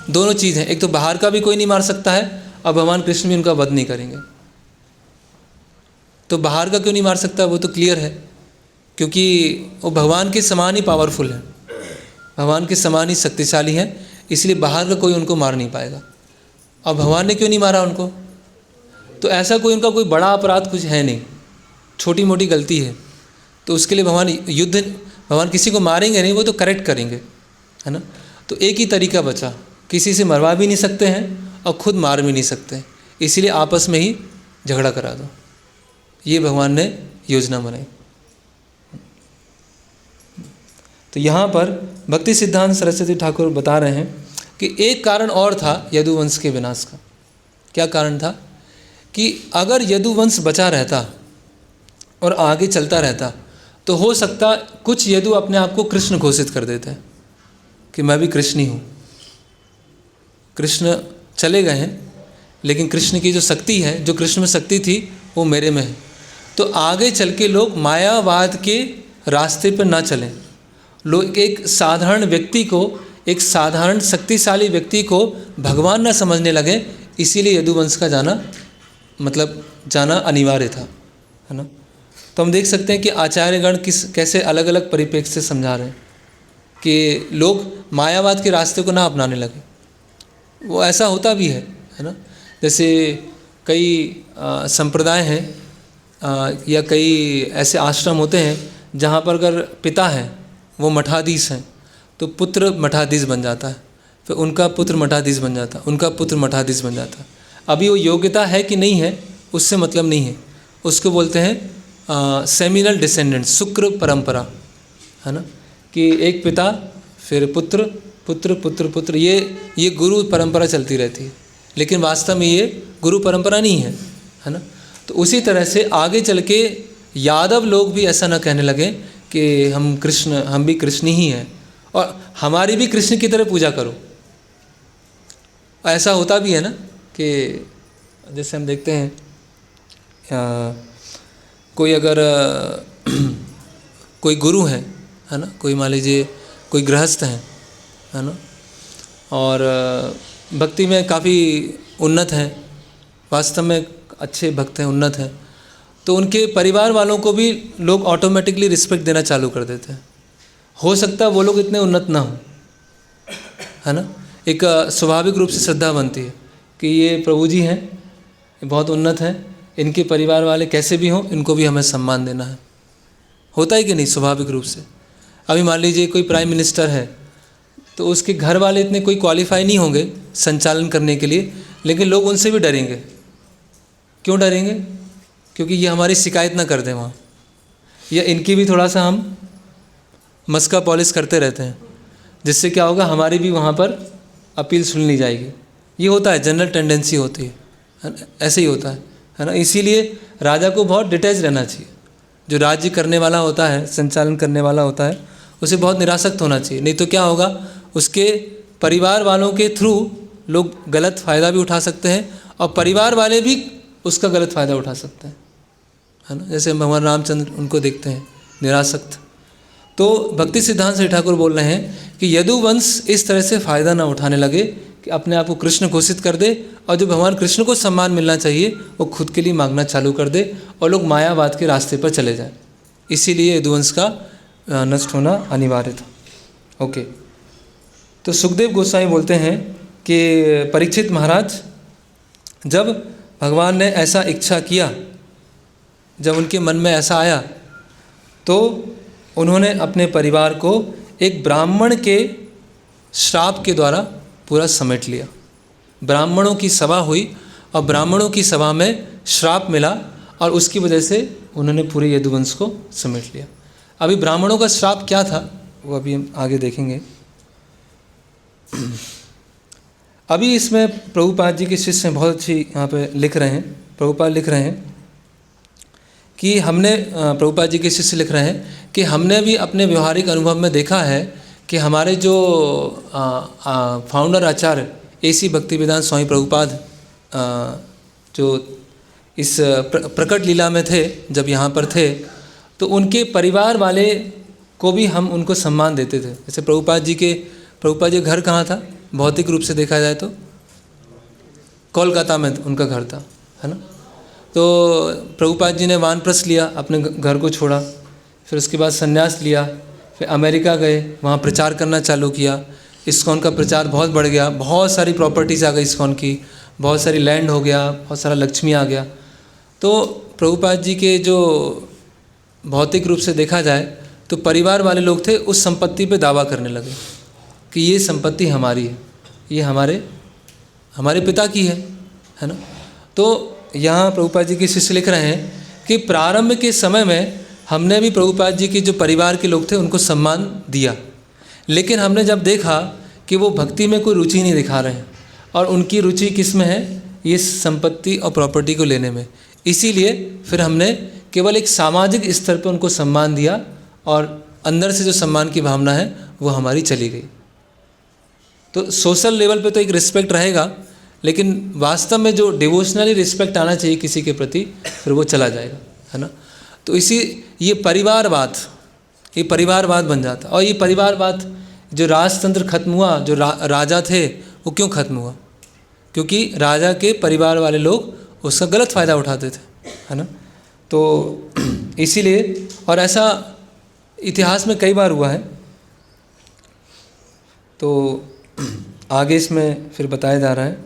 दोनों चीज़ हैं, एक तो बाहर का भी कोई नहीं मार सकता है और भगवान कृष्ण भी उनका वध नहीं करेंगे। तो बाहर का क्यों नहीं मार सकता, वो तो क्लियर है, क्योंकि वो भगवान के समान ही पावरफुल है, भगवान के समान ही शक्तिशाली है, इसलिए बाहर का कोई उनको मार नहीं पाएगा। और भगवान ने क्यों नहीं मारा उनको? तो ऐसा कोई उनका कोई बड़ा अपराध कुछ है नहीं, छोटी मोटी गलती है, तो उसके लिए भगवान किसी को मारेंगे नहीं, वो तो करेक्ट करेंगे, है ना। तो एक ही तरीका बचा, किसी से मरवा भी नहीं सकते हैं और खुद मार भी नहीं सकते, इसीलिए आपस में ही झगड़ा करा दो। ये भगवान ने योजना बनाई। तो यहाँ पर भक्ति सिद्धांत सरस्वती ठाकुर बता रहे हैं कि एक कारण और था यदुवंश के विनाश का। क्या कारण था? कि अगर यदुवंश बचा रहता और आगे चलता रहता तो हो सकता कुछ यदु अपने आप को कृष्ण घोषित कर देते हैं कि मैं भी कृष्ण ही हूँ। कृष्ण चले गए हैं, लेकिन कृष्ण की जो शक्ति है, जो कृष्ण में शक्ति थी, वो मेरे में है। तो आगे चल के लोग मायावाद के रास्ते पर ना चलें, लोग एक साधारण व्यक्ति को, एक साधारण शक्तिशाली व्यक्ति को भगवान ना समझने लगे, इसीलिए यदुवंश का जाना अनिवार्य था, है ना। तो हम देख सकते हैं कि आचार्यगण कैसे अलग अलग परिप्रेक्ष्य से समझा रहे हैं कि लोग मायावाद के रास्ते को ना अपनाने लगे। वो ऐसा होता भी है ना। जैसे कई संप्रदाय हैं या कई ऐसे आश्रम होते हैं जहाँ पर अगर पिता हैं वो मठाधीश हैं तो पुत्र मठाधीश बन जाता है, फिर उनका पुत्र मठाधीश बन जाता है, उनका पुत्र मठाधीश बन जाता है। अभी वो योग्यता है कि नहीं है उससे मतलब नहीं है, उसको बोलते हैं सेमिनल डिसेंडेंट, शुक्र परंपरा, है ना। कि एक पिता फिर पुत्र पुत्र पुत्र पुत्र, ये गुरु परंपरा चलती रहती है, लेकिन वास्तव में ये गुरु परंपरा नहीं है ना। तो उसी तरह से आगे चल के यादव लोग भी ऐसा ना कहने लगे कि हम भी कृष्ण ही हैं और हमारी भी कृष्ण की तरह पूजा करो। ऐसा होता भी है ना कि जैसे हम देखते हैं कोई अगर कोई गुरु है ना, कोई मान लीजिए कोई गृहस्थ है ना, और भक्ति में काफ़ी उन्नत हैं, वास्तव में अच्छे भक्त हैं, उन्नत हैं, तो उनके परिवार वालों को भी लोग ऑटोमेटिकली रिस्पेक्ट देना चालू कर देते हैं। हो सकता है वो लोग इतने उन्नत ना हों, है ना। एक स्वाभाविक रूप से श्रद्धा बनती है कि ये प्रभु जी हैं, ये बहुत उन्नत हैं, इनके परिवार वाले कैसे भी हों इनको भी हमें सम्मान देना है। होता है कि नहीं स्वाभाविक रूप से। अभी मान लीजिए कोई प्राइम मिनिस्टर है तो उसके घर वाले इतने कोई क्वालिफाई नहीं होंगे संचालन करने के लिए, लेकिन लोग उनसे भी डरेंगे। क्यों डरेंगे? क्योंकि ये हमारी शिकायत ना कर दें वहाँ, या इनकी भी थोड़ा सा हम मस्का पॉलिश करते रहते हैं, जिससे क्या होगा हमारी भी वहाँ पर अपील सुन ली जाएगी। ये होता है, जनरल टेंडेंसी होती है, ऐसे ही होता है ना। इसीलिए राजा को बहुत डिटैच रहना चाहिए। जो राज्य करने वाला होता है, संचालन करने वाला होता है, उसे बहुत निरासक्त होना चाहिए, नहीं तो क्या होगा उसके परिवार वालों के थ्रू लोग गलत फ़ायदा भी उठा सकते हैं और परिवार वाले भी उसका गलत फ़ायदा उठा सकते हैं, है ना। जैसे भगवान रामचंद्र उनको देखते हैं निरासक्त। तो भक्ति सिद्धांत श्री ठाकुर बोल रहे हैं कि यदुवंश इस तरह से फ़ायदा ना उठाने लगे कि अपने आप को कृष्ण घोषित कर दे, और जो भगवान कृष्ण को सम्मान मिलना चाहिए वो खुद के लिए मांगना चालू कर दे और लोग मायावाद के रास्ते पर चले जाएं। इसीलिए यदुवंश का नष्ट होना अनिवार्य था। ओके, तो सुखदेव गोस्वामी बोलते हैं कि परीक्षित महाराज, जब भगवान ने ऐसा इच्छा किया, जब उनके मन में ऐसा आया, तो उन्होंने अपने परिवार को एक ब्राह्मण के श्राप के द्वारा पूरा समेट लिया। ब्राह्मणों की सभा हुई और ब्राह्मणों की सभा में श्राप मिला और उसकी वजह से उन्होंने पूरे यदुवंश को समेट लिया। अभी ब्राह्मणों का श्राप क्या था वो अभी हम आगे देखेंगे। अभी इसमें प्रभुपाद जी के शिष्य बहुत अच्छी यहाँ पे लिख रहे हैं। प्रभुपाद लिख रहे हैं कि हमने प्रभुपाद जी के शिष्य लिख रहे हैं कि हमने भी अपने व्यवहारिक अनुभव में देखा है कि हमारे जो फाउंडर आचार्य AC भक्तिवेदांत स्वामी प्रभुपाद जो इस प्रकट लीला में थे, जब यहाँ पर थे, तो उनके परिवार वाले को भी हम उनको सम्मान देते थे। जैसे प्रभुपाद जी का घर कहाँ था, भौतिक रूप से देखा जाए तो कोलकाता में उनका घर था, है ना। तो प्रभुपाद जी ने वानप्रस्थ लिया, अपने घर को छोड़ा, फिर उसके बाद संन्यास लिया, फिर अमेरिका गए, वहाँ प्रचार करना चालू किया। इस्कॉन का प्रचार बहुत बढ़ गया, बहुत सारी प्रॉपर्टीज़ आ गई इस्कॉन की, बहुत सारी लैंड हो गया, बहुत सारा लक्ष्मी आ गया। तो प्रभुपाद जी के जो भौतिक रूप से देखा जाए तो परिवार वाले लोग थे, उस संपत्ति पे दावा करने लगे कि ये संपत्ति हमारी है, ये हमारे पिता की है ना। तो यहाँ प्रभुपाद जी के शिष्य लिख रहे हैं कि प्रारंभ के समय में हमने भी प्रभुपाद जी के जो परिवार के लोग थे उनको सम्मान दिया, लेकिन हमने जब देखा कि वो भक्ति में कोई रुचि नहीं दिखा रहे हैं और उनकी रुचि किस में है, ये संपत्ति और प्रॉपर्टी को लेने में, इसीलिए फिर हमने केवल एक सामाजिक स्तर पर उनको सम्मान दिया और अंदर से जो सम्मान की भावना है वो हमारी चली गई। तो सोशल लेवल पे तो एक रिस्पेक्ट रहेगा, लेकिन वास्तव में जो डिवोशनली रिस्पेक्ट आना चाहिए किसी के प्रति, फिर वो चला जाएगा, है ना। तो ये परिवारवाद बन जाता। और ये परिवारवाद जो राजतंत्र खत्म हुआ, जो राजा थे वो क्यों खत्म हुआ, क्योंकि राजा के परिवार वाले लोग उसका गलत फ़ायदा उठाते थे, है ना। तो इसीलिए, और ऐसा इतिहास में कई बार हुआ है। तो आगे इसमें फिर बताया जा रहा है।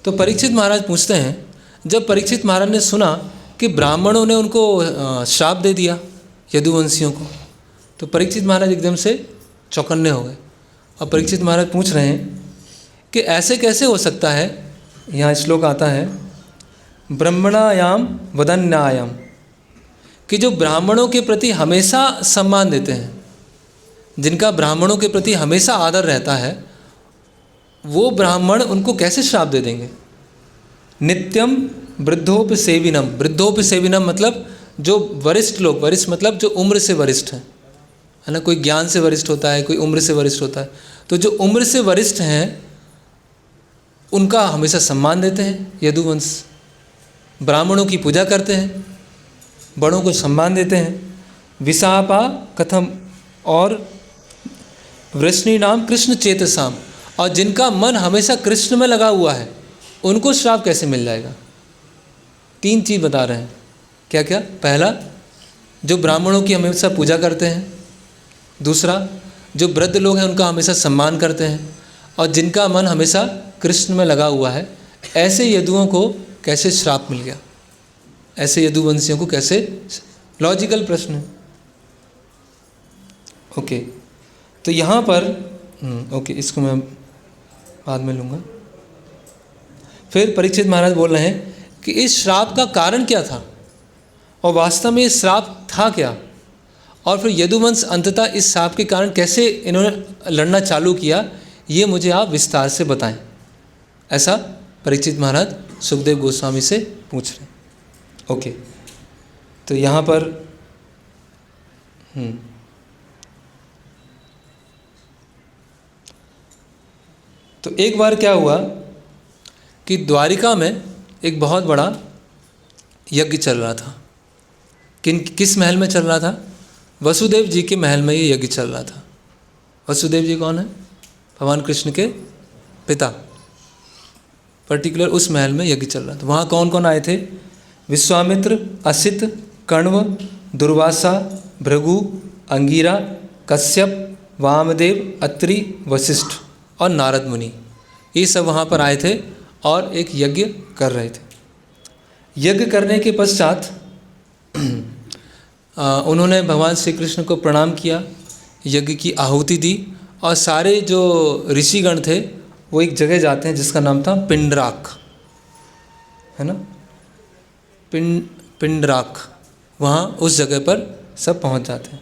तो परीक्षित महाराज पूछते हैं, जब परीक्षित महाराज ने सुना कि ब्राह्मणों ने उनको श्राप दे दिया यदुवंशियों को, तो परीक्षित महाराज एकदम से चौकन्ने हो गए। और परीक्षित महाराज पूछ रहे हैं कि ऐसे कैसे हो सकता है। यहाँ श्लोक आता है, ब्रह्मणायाम वदन्यायाम, कि जो ब्राह्मणों के प्रति हमेशा सम्मान देते हैं, जिनका ब्राह्मणों के प्रति हमेशा आदर रहता है, वो ब्राह्मण उनको कैसे श्राप दे देंगे। नित्यम वृद्धोपसेविनम, वृद्धोपसेविनम मतलब जो वरिष्ठ लोग, वरिष्ठ मतलब जो उम्र से वरिष्ठ हैं, है ना। कोई ज्ञान से वरिष्ठ होता है, कोई उम्र से वरिष्ठ होता है। तो जो उम्र से वरिष्ठ हैं उनका हमेशा सम्मान देते हैं यदुवंश, ब्राह्मणों की पूजा करते हैं, बड़ों को सम्मान देते हैं। विशापा कथम, और वृष्णि नाम कृष्ण चेतसाम, और जिनका मन हमेशा कृष्ण में लगा हुआ है उनको श्राप कैसे मिल जाएगा। 3 चीज़ बता रहे हैं। क्या क्या? पहला, जो ब्राह्मणों की हमेशा पूजा करते हैं। दूसरा, जो वृद्ध लोग हैं उनका हमेशा सम्मान करते हैं। और जिनका मन हमेशा कृष्ण में लगा हुआ है, ऐसे यदुओं को कैसे श्राप मिल गया, ऐसे यदुवंशियों को कैसे। लॉजिकल प्रश्न है। ओके, तो यहाँ पर ओके, इसको मैं बाद में लूँगा। फिर परीक्षित महाराज बोल रहे हैं कि इस श्राप का कारण क्या था और वास्तव में ये श्राप था क्या, और फिर यदुवंश अंततः इस श्राप के कारण कैसे इन्होंने लड़ना चालू किया, ये मुझे आप विस्तार से बताएं। ऐसा परीक्षित महाराज सुखदेव गोस्वामी से पूछ रहे हैं। ओके, तो यहाँ पर तो एक बार क्या हुआ कि द्वारिका में एक बहुत बड़ा यज्ञ चल रहा था। किस महल में चल रहा था? वसुदेव जी के महल में ये यज्ञ चल रहा था। वसुदेव जी कौन है? भगवान कृष्ण के पिता। पर्टिकुलर उस महल में यज्ञ चल रहा था। वहाँ कौन कौन आए थे? विश्वामित्र, असित, कण्व, दुर्वासा, भृगु, अंगिरा, कश्यप, वामदेव, अत्रि, वशिष्ठ और नारद मुनि, ये सब वहाँ पर आए थे और एक यज्ञ कर रहे थे। यज्ञ करने के पश्चात उन्होंने भगवान श्री कृष्ण को प्रणाम किया, यज्ञ की आहुति दी, और सारे जो ऋषिगण थे वो एक जगह जाते हैं जिसका नाम था पिंडराक, है ना। पिंडराक, वहाँ उस जगह पर सब पहुँच जाते हैं।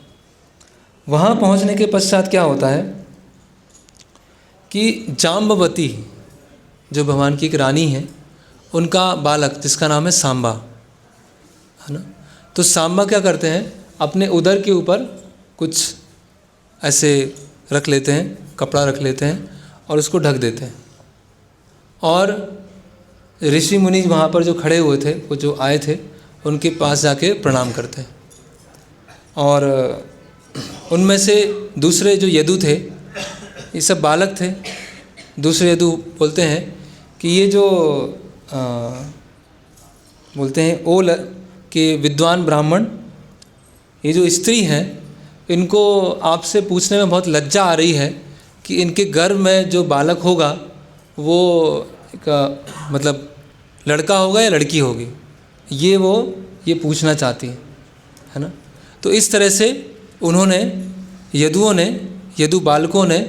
वहाँ पहुँचने के पश्चात क्या होता है कि जाम्बवती जो भगवान की एक रानी है, उनका बालक जिसका नाम है सांबा, है ना। तो सांबा क्या करते हैं, अपने उदर के ऊपर कुछ ऐसे रख लेते हैं, कपड़ा रख लेते हैं और उसको ढक देते हैं। और ऋषि मुनि वहाँ पर जो खड़े हुए थे, वो जो आए थे, उनके पास जाके प्रणाम करते हैं। और उनमें से दूसरे जो यदु थे, ये सब बालक थे, दूसरे यदु बोलते हैं कि ये जो बोलते हैं ओल कि विद्वान ब्राह्मण, ये जो स्त्री हैं, इनको आपसे पूछने में बहुत लज्जा आ रही है कि इनके गर्भ में जो बालक होगा वो मतलब लड़का होगा या लड़की होगी, ये पूछना चाहती है ना। तो इस तरह से उन्होंने यदु बालकों ने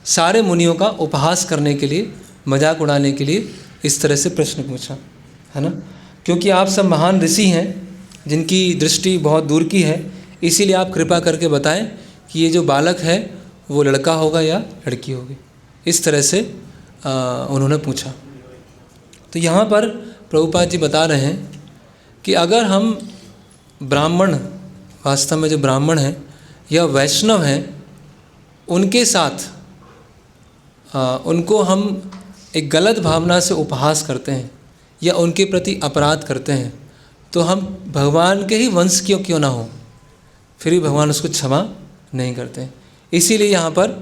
सारे मुनियों का उपहास करने के लिए, मजाक उड़ाने के लिए इस तरह से प्रश्न पूछा, है ना। क्योंकि आप सब महान ऋषि हैं जिनकी दृष्टि बहुत दूर की है, इसीलिए आप कृपा करके बताएं कि ये जो बालक है वो लड़का होगा या लड़की होगी। इस तरह से उन्होंने पूछा। तो यहाँ पर प्रभुपाद जी बता रहे हैं कि अगर हम ब्राह्मण, वास्तव में जो ब्राह्मण हैं या वैष्णव हैं, उनके साथ उनको हम एक गलत भावना से उपहास करते हैं या उनके प्रति अपराध करते हैं, तो हम भगवान के ही वंश क्यों ना हो, फिर भी भगवान उसको क्षमा नहीं करते हैं। इसीलिए यहाँ पर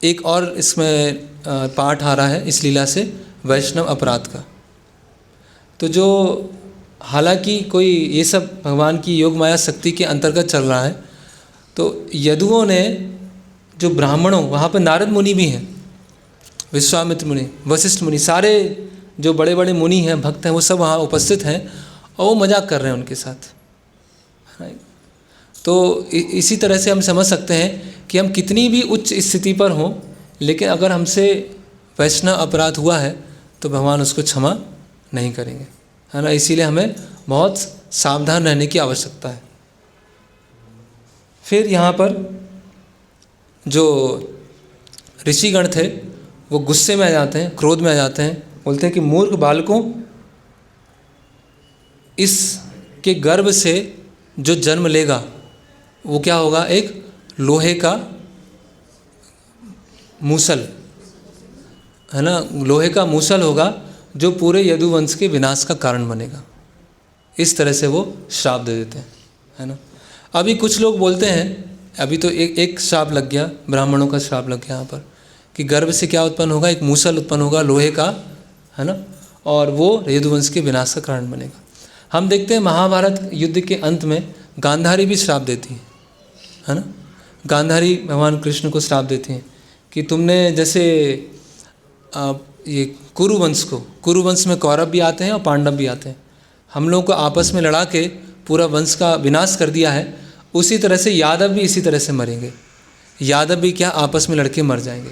एक और इसमें पाठ आ रहा है इस लीला से, वैष्णव अपराध का। तो जो हालांकि कोई ये सब भगवान की योग माया शक्ति के अंतर्गत चल रहा है, तो यदुओं ने जो ब्राह्मणों, वहाँ पर नारद मुनि भी हैं, विश्वामित्र मुनि, वशिष्ठ मुनि, सारे जो बड़े बड़े मुनि हैं, भक्त हैं, वो सब वहाँ उपस्थित हैं और वो मजाक कर रहे हैं उनके साथ। तो इसी तरह से हम समझ सकते हैं कि हम कितनी भी उच्च स्थिति पर हों, लेकिन अगर हमसे वैष्णव अपराध हुआ है तो भगवान उसको क्षमा नहीं करेंगे, है ना। इसीलिए हमें बहुत सावधान रहने की आवश्यकता है। फिर यहाँ पर जो ऋषिगण थे वो गुस्से में आ जाते हैं, क्रोध में आ जाते हैं, बोलते हैं कि मूर्ख बालकों, इसके गर्भ से जो जन्म लेगा वो क्या होगा, एक लोहे का मूसल, है ना, लोहे का मूसल होगा जो पूरे यदुवंश के विनाश का कारण बनेगा। इस तरह से वो श्राप दे देते हैं, है ना। अभी कुछ लोग बोलते हैं, अभी तो एक श्राप लग गया, ब्राह्मणों का श्राप लग गया यहाँ पर, कि गर्भ से क्या उत्पन्न होगा, एक मूसल उत्पन्न होगा लोहे का, है ना, और वो यदुवंश के विनाश का कारण बनेगा। हम देखते हैं महाभारत युद्ध के अंत में गांधारी भी श्राप देती है ना। गांधारी भगवान कृष्ण को श्राप देती हैं कि तुमने जैसे ये कुरुवंश में कौरव भी आते हैं और पांडव भी आते हैं, हम लोगों को आपस में लड़ा के पूरा वंश का विनाश कर दिया है, उसी तरह से यादव भी इसी तरह से मरेंगे, यादव भी क्या आपस में लड़के मर जाएंगे।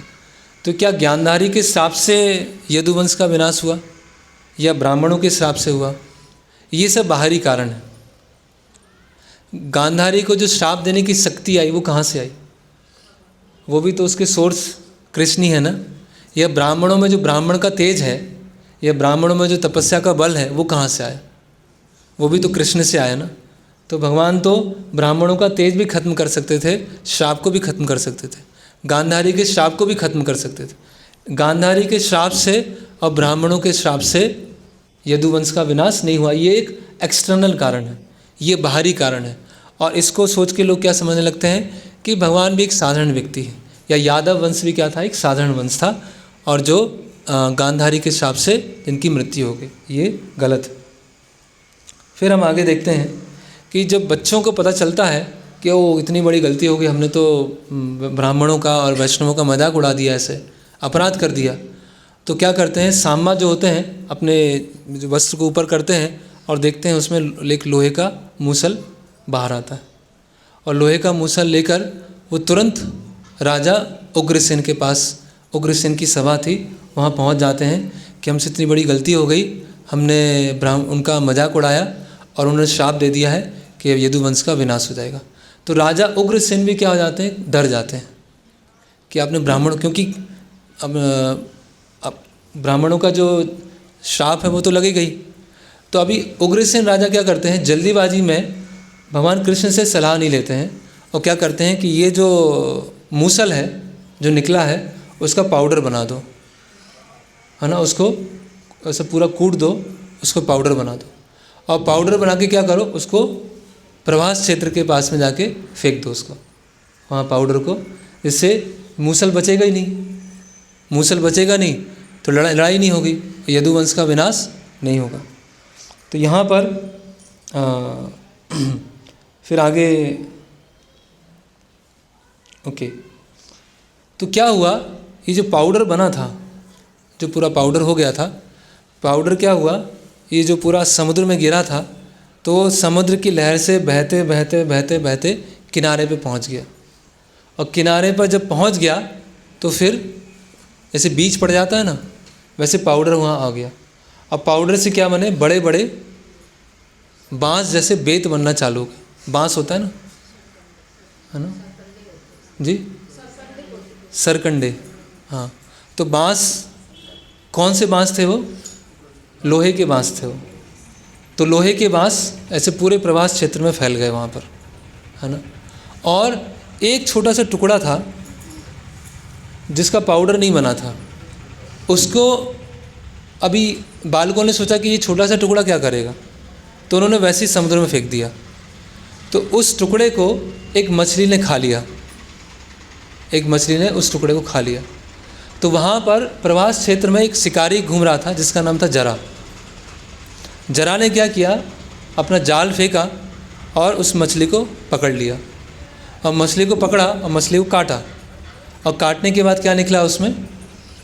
तो क्या गांधारी के श्राप से यदुवंश का विनाश हुआ या ब्राह्मणों के श्राप से हुआ? ये सब बाहरी कारण है। गांधारी को जो श्राप देने की शक्ति आई वो कहाँ से आई? वो भी तो उसके सोर्स कृष्ण ही है ना। यह ब्राह्मणों में जो ब्राह्मण का तेज है, या ब्राह्मणों में जो तपस्या का बल है, वो कहाँ से आया? वो भी तो कृष्ण से आया ना। तो भगवान तो ब्राह्मणों का तेज भी खत्म कर सकते थे, श्राप को भी खत्म कर सकते थे, गांधारी के श्राप को भी खत्म कर सकते थे। गांधारी के श्राप से और ब्राह्मणों के श्राप से यदुवंश का विनाश नहीं हुआ। ये एक एक्सटर्नल कारण है, ये बाहरी कारण है। और इसको सोच के लोग क्या समझने लगते हैं कि भगवान भी एक साधारण व्यक्ति है, या यादव वंश भी क्या था, एक साधारण वंश था, और जो गांधारी के श्राप से जिनकी मृत्यु हो गई, ये गलत है। फिर हम आगे देखते हैं कि जब बच्चों को पता चलता है कि वो इतनी बड़ी गलती हो गई, हमने तो ब्राह्मणों का और वैष्णवों का मजाक उड़ा दिया, ऐसे अपराध कर दिया, तो क्या करते हैं, सांबा जो होते हैं अपने वस्त्र को ऊपर करते हैं और देखते हैं उसमें एक लोहे का मूसल बाहर आता है, और लोहे का मूसल लेकर वो तुरंत राजा उग्रसेन के पास, उग्रसेन की सभा थी, वहाँ पहुँच जाते हैं कि हमसे इतनी बड़ी गलती हो गई, हमने उनका मजाक उड़ाया और उन्होंने श्राप दे दिया है कि यदुवंश का विनाश हो जाएगा। तो राजा उग्रसेन भी क्या हो जाते हैं, डर जाते हैं कि आपने ब्राह्मण, क्योंकि अब ब्राह्मणों का जो श्राप है वो तो लगेगा ही। तो अभी उग्रसेन राजा क्या करते हैं, जल्दीबाजी में भगवान कृष्ण से सलाह नहीं लेते हैं और क्या करते हैं कि ये जो मूसल है जो निकला है उसका पाउडर बना दो, है ना, उसको ऐसे पूरा कूट दो, उसको पाउडर बना दो और पाउडर बना के क्या करो, उसको प्रभास क्षेत्र के पास में जाके फेंक दो उसको, वहाँ पाउडर को। इससे मूसल बचेगा ही नहीं, मूसल बचेगा नहीं तो लड़ाई नहीं होगी, यदुवंश का विनाश नहीं होगा। तो यहाँ पर फिर आगे ओके, तो क्या हुआ, ये जो पाउडर बना था, जो पूरा पाउडर हो गया था, पाउडर क्या हुआ, ये जो पूरा समुद्र में गिरा था तो समुद्र की लहर से बहते बहते बहते बहते किनारे पे पहुंच गया। और किनारे पर जब पहुंच गया तो फिर जैसे बीज पड़ जाता है ना, वैसे पाउडर वहाँ आ गया। अब पाउडर से क्या बने, बड़े बड़े बांस जैसे बेत बनना चालू हो गए। बांस होता है ना जी, सरकंडे, हाँ। तो बांस, कौन से बांस थे वो, लोहे के बांस थे वो। तो लोहे के बांस ऐसे पूरे प्रभास क्षेत्र में फैल गए वहाँ पर, है ना। और एक छोटा सा टुकड़ा था जिसका पाउडर नहीं बना था, उसको अभी बालकों ने सोचा कि ये छोटा सा टुकड़ा क्या करेगा, तो उन्होंने वैसे ही समुद्र में फेंक दिया। तो उस टुकड़े को एक मछली ने खा लिया, एक मछली ने उस टुकड़े को खा लिया। तो वहाँ पर प्रभास क्षेत्र में एक शिकारी घूम रहा था जिसका नाम था जरा। जरा ने क्या किया, अपना जाल फेंका और उस मछली को पकड़ लिया, और मछली को पकड़ा और मछली को काटा, और काटने के बाद क्या निकला, उसमें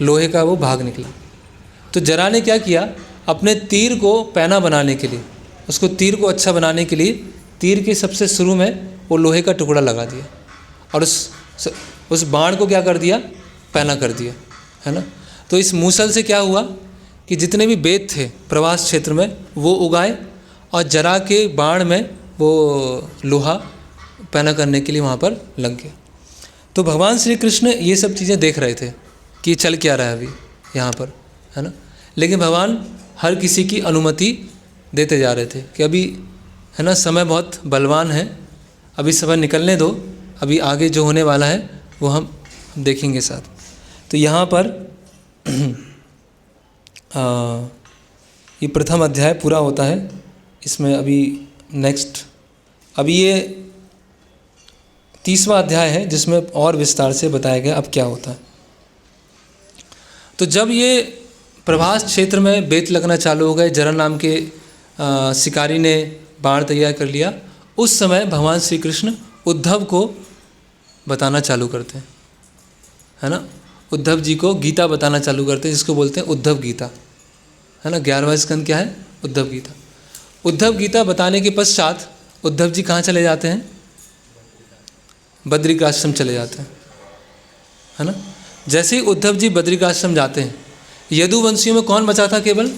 लोहे का वो भाग निकला। तो जरा ने क्या किया, अपने तीर को पैना बनाने के लिए, उसको तीर को अच्छा बनाने के लिए तीर के सबसे शुरू में वो लोहे का टुकड़ा लगा दिया और उस बाण को क्या कर दिया, पैना कर दिया, है ना। तो इस मूसल से क्या हुआ कि जितने भी बेत थे प्रभास क्षेत्र में वो उगाए, और जरा के बाण में वो लोहा पैना करने के लिए वहाँ पर लग गया। तो भगवान श्री कृष्ण ये सब चीज़ें देख रहे थे कि चल क्या रहा है अभी यहाँ पर, है ना। लेकिन भगवान हर किसी की अनुमति देते जा रहे थे कि अभी, है ना, समय बहुत बलवान है, अभी समय निकलने दो, अभी आगे जो होने वाला है वो हम देखेंगे साथ। तो यहाँ पर ये प्रथम अध्याय पूरा होता है। इसमें अभी नेक्स्ट, अभी ये 30वां अध्याय है जिसमें और विस्तार से बताया गया अब क्या होता है। तो जब ये प्रभास क्षेत्र में बेत लगना चालू हो गए, जरा नाम के शिकारी ने बाण तैयार कर लिया, उस समय भगवान श्री कृष्ण उद्धव को बताना चालू करते हैं, है ना। उद्धव जी को गीता बताना चालू करते हैं, जिसको बोलते हैं उद्धव गीता, है ना। 11वां स्कंद क्या है, उद्धव गीता। उद्धव गीता बताने के पश्चात उद्धव जी कहाँ चले जाते हैं, बद्रिकाश्रम चले जाते हैं, है ना। जैसे ही उद्धव जी बद्रिकाश्रम जाते हैं, यदुवंशियों में कौन बचा था, केवल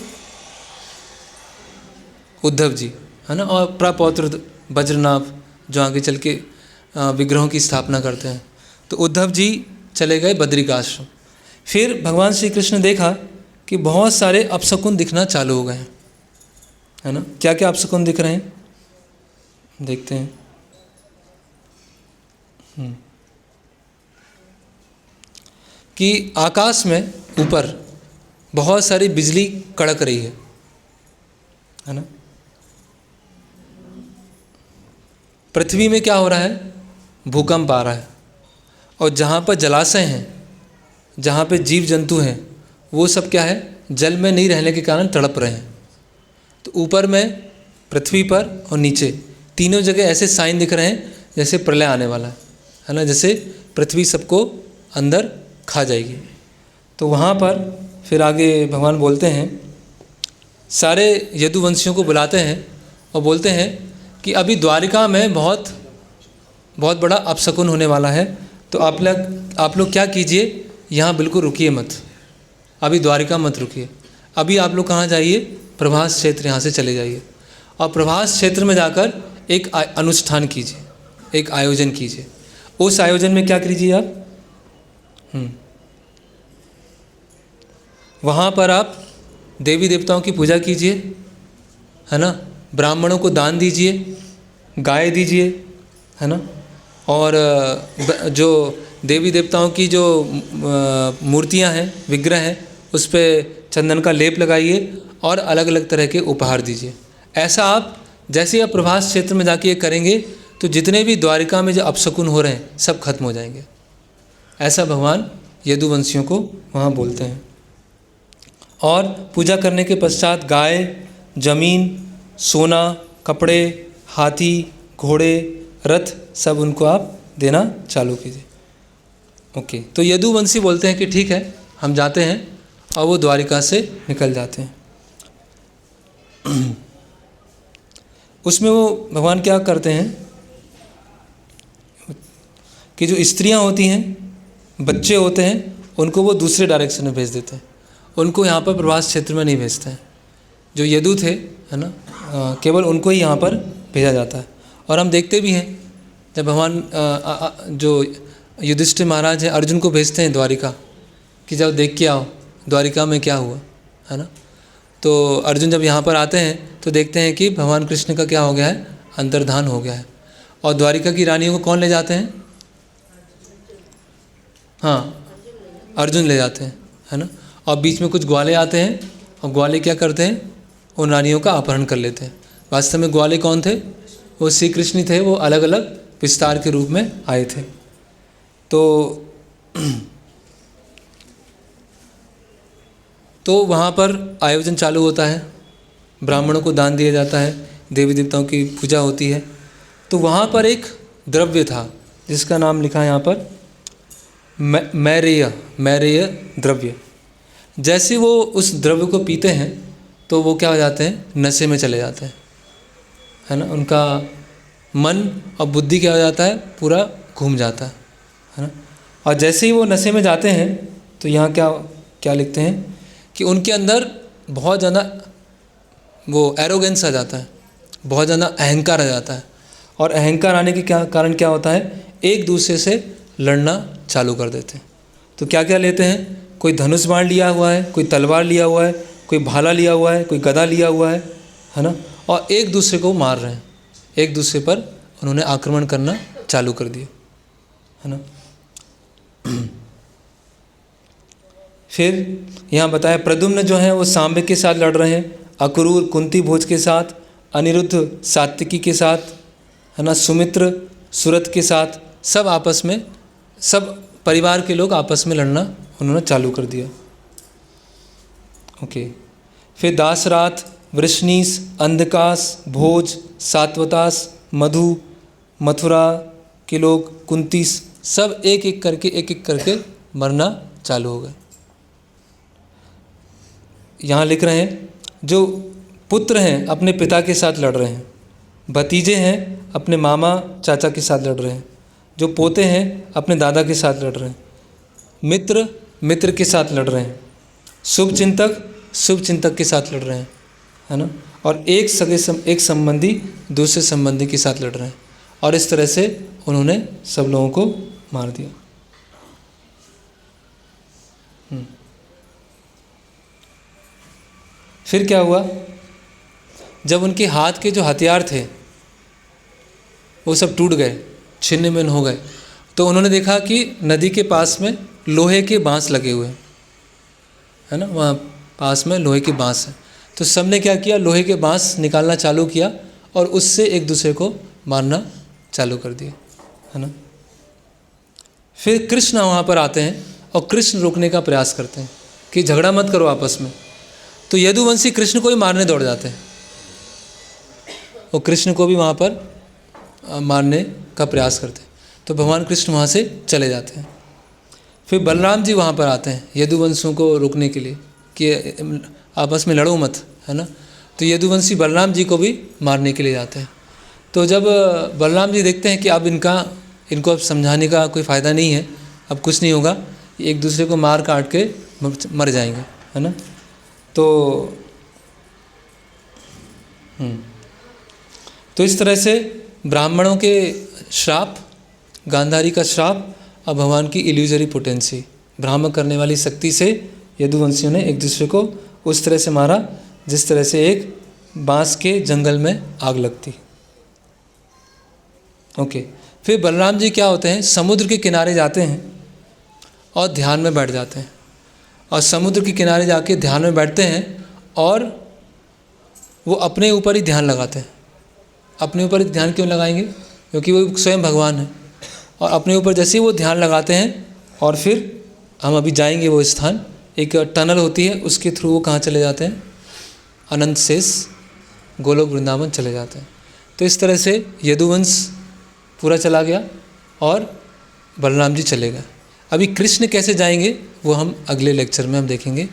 उद्धव जी, है ना, और प्रपौत्र वज्रनाभ जो आगे चल के विग्रहों की स्थापना करते हैं। तो उद्धव जी चले गए बद्रिकाश्रम। फिर भगवान श्री कृष्ण ने देखा कि बहुत सारे अपशकुन दिखना चालू हो गए हैं, है ना। क्या क्या अपशकुन दिख रहे हैं, देखते हैं। कि आकाश में ऊपर बहुत सारी बिजली कड़क रही है ना। पृथ्वी में क्या हो रहा है, भूकंप आ रहा है, और जहाँ पर जलाशय हैं, जहाँ पे जीव जंतु हैं, वो सब क्या है, जल में नहीं रहने के कारण तड़प रहे हैं। तो ऊपर में, पृथ्वी पर और नीचे तीनों जगह ऐसे साइन दिख रहे हैं जैसे प्रलय आने वाला है ना, जैसे पृथ्वी सबको अंदर खा जाएगी। तो वहाँ पर फिर आगे भगवान बोलते हैं, सारे यदुवंशियों को बुलाते हैं और बोलते हैं कि अभी द्वारिका में बहुत बहुत बड़ा अपशकुन होने वाला है, तो आप लोग क्या कीजिए, यहाँ बिल्कुल रुकिए मत, अभी द्वारिका मत रुकिए, अभी आप लोग कहाँ जाइए, प्रभास क्षेत्र यहाँ से चले जाइए, और प्रभास क्षेत्र में जाकर एक अनुष्ठान कीजिए, एक आयोजन कीजिए। उस आयोजन में क्या कीजिए आप, वहाँ पर आप देवी देवताओं की पूजा कीजिए, है ना, ब्राह्मणों को दान दीजिए, गाय दीजिए, है ना, और जो देवी देवताओं की जो मूर्तियां हैं, विग्रह हैं, उस पर चंदन का लेप लगाइए और अलग अलग तरह के उपहार दीजिए। ऐसा आप जैसे आप प्रभास क्षेत्र में जाके ये करेंगे तो जितने भी द्वारिका में जो अपशकुन हो रहे हैं सब खत्म हो जाएंगे। ऐसा भगवान यदुवंशियों को वहाँ बोलते हैं। और पूजा करने के पश्चात गाय, जमीन, सोना, कपड़े, हाथी, घोड़े, रथ सब उनको आप देना चालू कीजिए। ओके, तो यदुवंशी बोलते हैं कि ठीक है हम जाते हैं, और वो द्वारिका से निकल जाते हैं। उसमें वो भगवान क्या करते हैं कि जो स्त्रियां होती हैं, बच्चे होते हैं, उनको वो दूसरे डायरेक्शन में भेज देते हैं, उनको यहाँ पर प्रभास क्षेत्र में नहीं भेजते हैं। जो यदु थे, है ना, केवल उनको ही यहाँ पर भेजा जाता है। और हम देखते भी हैं जब भगवान जो युधिष्ठिर महाराज हैं अर्जुन को भेजते हैं द्वारिका कि जब देख के आओ द्वारिका में क्या हुआ, है ना। तो अर्जुन जब यहाँ पर आते हैं तो देखते हैं कि भगवान कृष्ण का क्या हो गया है, अंतर्धान हो गया है। और द्वारिका की रानियों को कौन ले जाते हैं? हाँ, अर्जुन ले जाते हैं, है ना। और बीच में कुछ ग्वाले आते हैं और ग्वाले क्या करते हैं, उन रानियों का अपहरण कर लेते हैं। वास्तव में ग्वाले कौन थे? वो श्री कृष्ण ही थे, वो अलग अलग विस्तार के रूप में आए थे। तो वहाँ पर आयोजन चालू होता है, ब्राह्मणों को दान दिया जाता है, देवी देवताओं की पूजा होती है। तो वहाँ पर एक द्रव्य था जिसका नाम लिखा है यहाँ पर मैरेय द्रव्य। जैसे वो उस द्रव्य को पीते हैं तो वो क्या हो जाते हैं, नशे में चले जाते हैं, है ना। उनका मन और बुद्धि क्या हो जाता है, पूरा घूम जाता है ना। और जैसे ही वो नशे में जाते हैं तो यहाँ क्या क्या लिखते हैं कि उनके अंदर बहुत ज़्यादा वो एरोगेंस आ जाता है, बहुत ज़्यादा अहंकार आ जाता है। और अहंकार आने के कारण क्या होता है, एक दूसरे से लड़ना चालू कर देते हैं। तो क्या क्या लेते हैं, कोई धनुष बाण लिया हुआ है, कोई तलवार लिया हुआ है, कोई भाला लिया हुआ है, कोई गदा लिया हुआ है ना। और एक दूसरे को मार रहे हैं, एक दूसरे पर उन्होंने आक्रमण करना चालू कर दिया, है ना। फिर यहाँ बताया प्रद्युम्न जो है वो सांबे के साथ लड़ रहे हैं, अक्रूर कुंती भोज के साथ, अनिरुद्ध सात्विकी के साथ, है ना, सुमित्र सुरथ के साथ, सब आपस में, सब परिवार के लोग आपस में लड़ना उन्होंने चालू कर दिया। ओके, फिर दासरात, वृष्णीस, अंधकास, भोज, सात्वतास, मधु, मथुरा के लोग, कुंतीस, सब एक एक करके मरना चालू हो गए। यहाँ लिख रहे हैं जो पुत्र हैं अपने पिता के साथ लड़ रहे हैं, भतीजे हैं अपने मामा चाचा के साथ लड़ रहे हैं, जो पोते हैं अपने दादा के साथ लड़ रहे हैं, मित्र मित्र के साथ लड़ रहे हैं, शुभ चिंतक के साथ लड़ रहे हैं, है ना। और एक संबंधी दूसरे संबंधी के साथ लड़ रहे हैं। और इस तरह से उन्होंने सब लोगों को मार दिया। फिर क्या हुआ, जब उनके हाथ के जो हथियार थे वो सब टूट गए, छिन्न भिन्न हो गए, तो उन्होंने देखा कि नदी के पास में लोहे के बांस लगे हुए हैं, है ना, वहाँ पास में लोहे के बांस हैं। तो सबने क्या किया, लोहे के बांस निकालना चालू किया और उससे एक दूसरे को मारना चालू कर दिया, है ना। फिर कृष्ण वहाँ पर आते हैं और कृष्ण रोकने का प्रयास करते हैं कि झगड़ा मत करो आपस में। तो यदुवंशी कृष्ण को भी मारने दौड़ जाते हैं और कृष्ण को भी वहाँ पर मारने का प्रयास करते हैं। तो भगवान कृष्ण वहाँ से चले जाते हैं। फिर बलराम जी वहाँ पर आते हैं यदुवंशियों को रोकने के लिए कि आपस में लड़ो मत, है ना। तो यदुवंशी बलराम जी को भी मारने के लिए जाते हैं। तो जब बलराम जी देखते हैं कि अब इनको अब समझाने का कोई फ़ायदा नहीं है, अब कुछ नहीं होगा, एक दूसरे को मार काट के मर जाएंगे, है ना। तो इस तरह से ब्राह्मणों के श्राप, गांधारी का श्राप और भगवान की इल्यूजरी पोटेंसी, भ्रामक करने वाली शक्ति से यदुवंशियों ने एक दूसरे को उस तरह से मारा जिस तरह से एक बांस के जंगल में आग लगती। ओके। फिर बलराम जी क्या होते हैं, समुद्र के किनारे जाते हैं और ध्यान में बैठ जाते हैं, और समुद्र के किनारे जाके ध्यान में बैठते हैं और वो अपने ऊपर ही ध्यान लगाते हैं। अपने ऊपर ही ध्यान क्यों लगाएंगे? क्योंकि वो स्वयं भगवान है, और अपने ऊपर जैसे ही वो ध्यान लगाते हैं और फिर हम अभी जाएंगे वो स्थान, एक टनल होती है, उसके थ्रू वो कहाँ चले जाते हैं, अनंत शेष गोलोक वृंदावन चले जाते हैं। तो इस तरह से यदुवंश पूरा चला गया और बलराम जी चले गए। अभी कृष्ण कैसे जाएंगे वो हम अगले लेक्चर में हम देखेंगे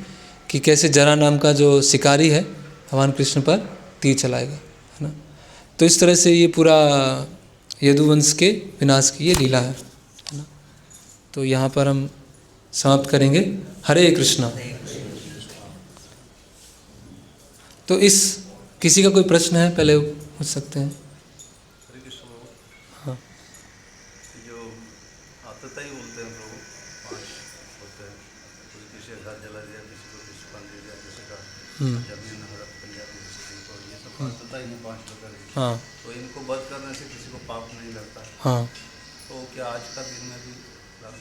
कि कैसे जरा नाम का जो शिकारी है भगवान कृष्ण पर तीर चलाएगा, है ना। तो इस तरह से ये पूरा यदुवंश के विनाश की ये लीला है ना। तो यहाँ पर हम समाप्त करेंगे। हरे कृष्णा। तो इस किसी का कोई प्रश्न है पहले पूछ सकते हैं। हाँ, जो आतताई बोलते हैं लोग, पांच होते हैं, कोई किसी का घर जला दिया, किसी को कुछ बन दिया, किसी का जमीन हड़प पंजाब में, किसी को ये सब आतताई में पांच प्रकार की। हाँ, तो इनको बंद करने से किसी को पाप नहीं लगता। हाँ, तो क्या आज का दिन में भी लागू?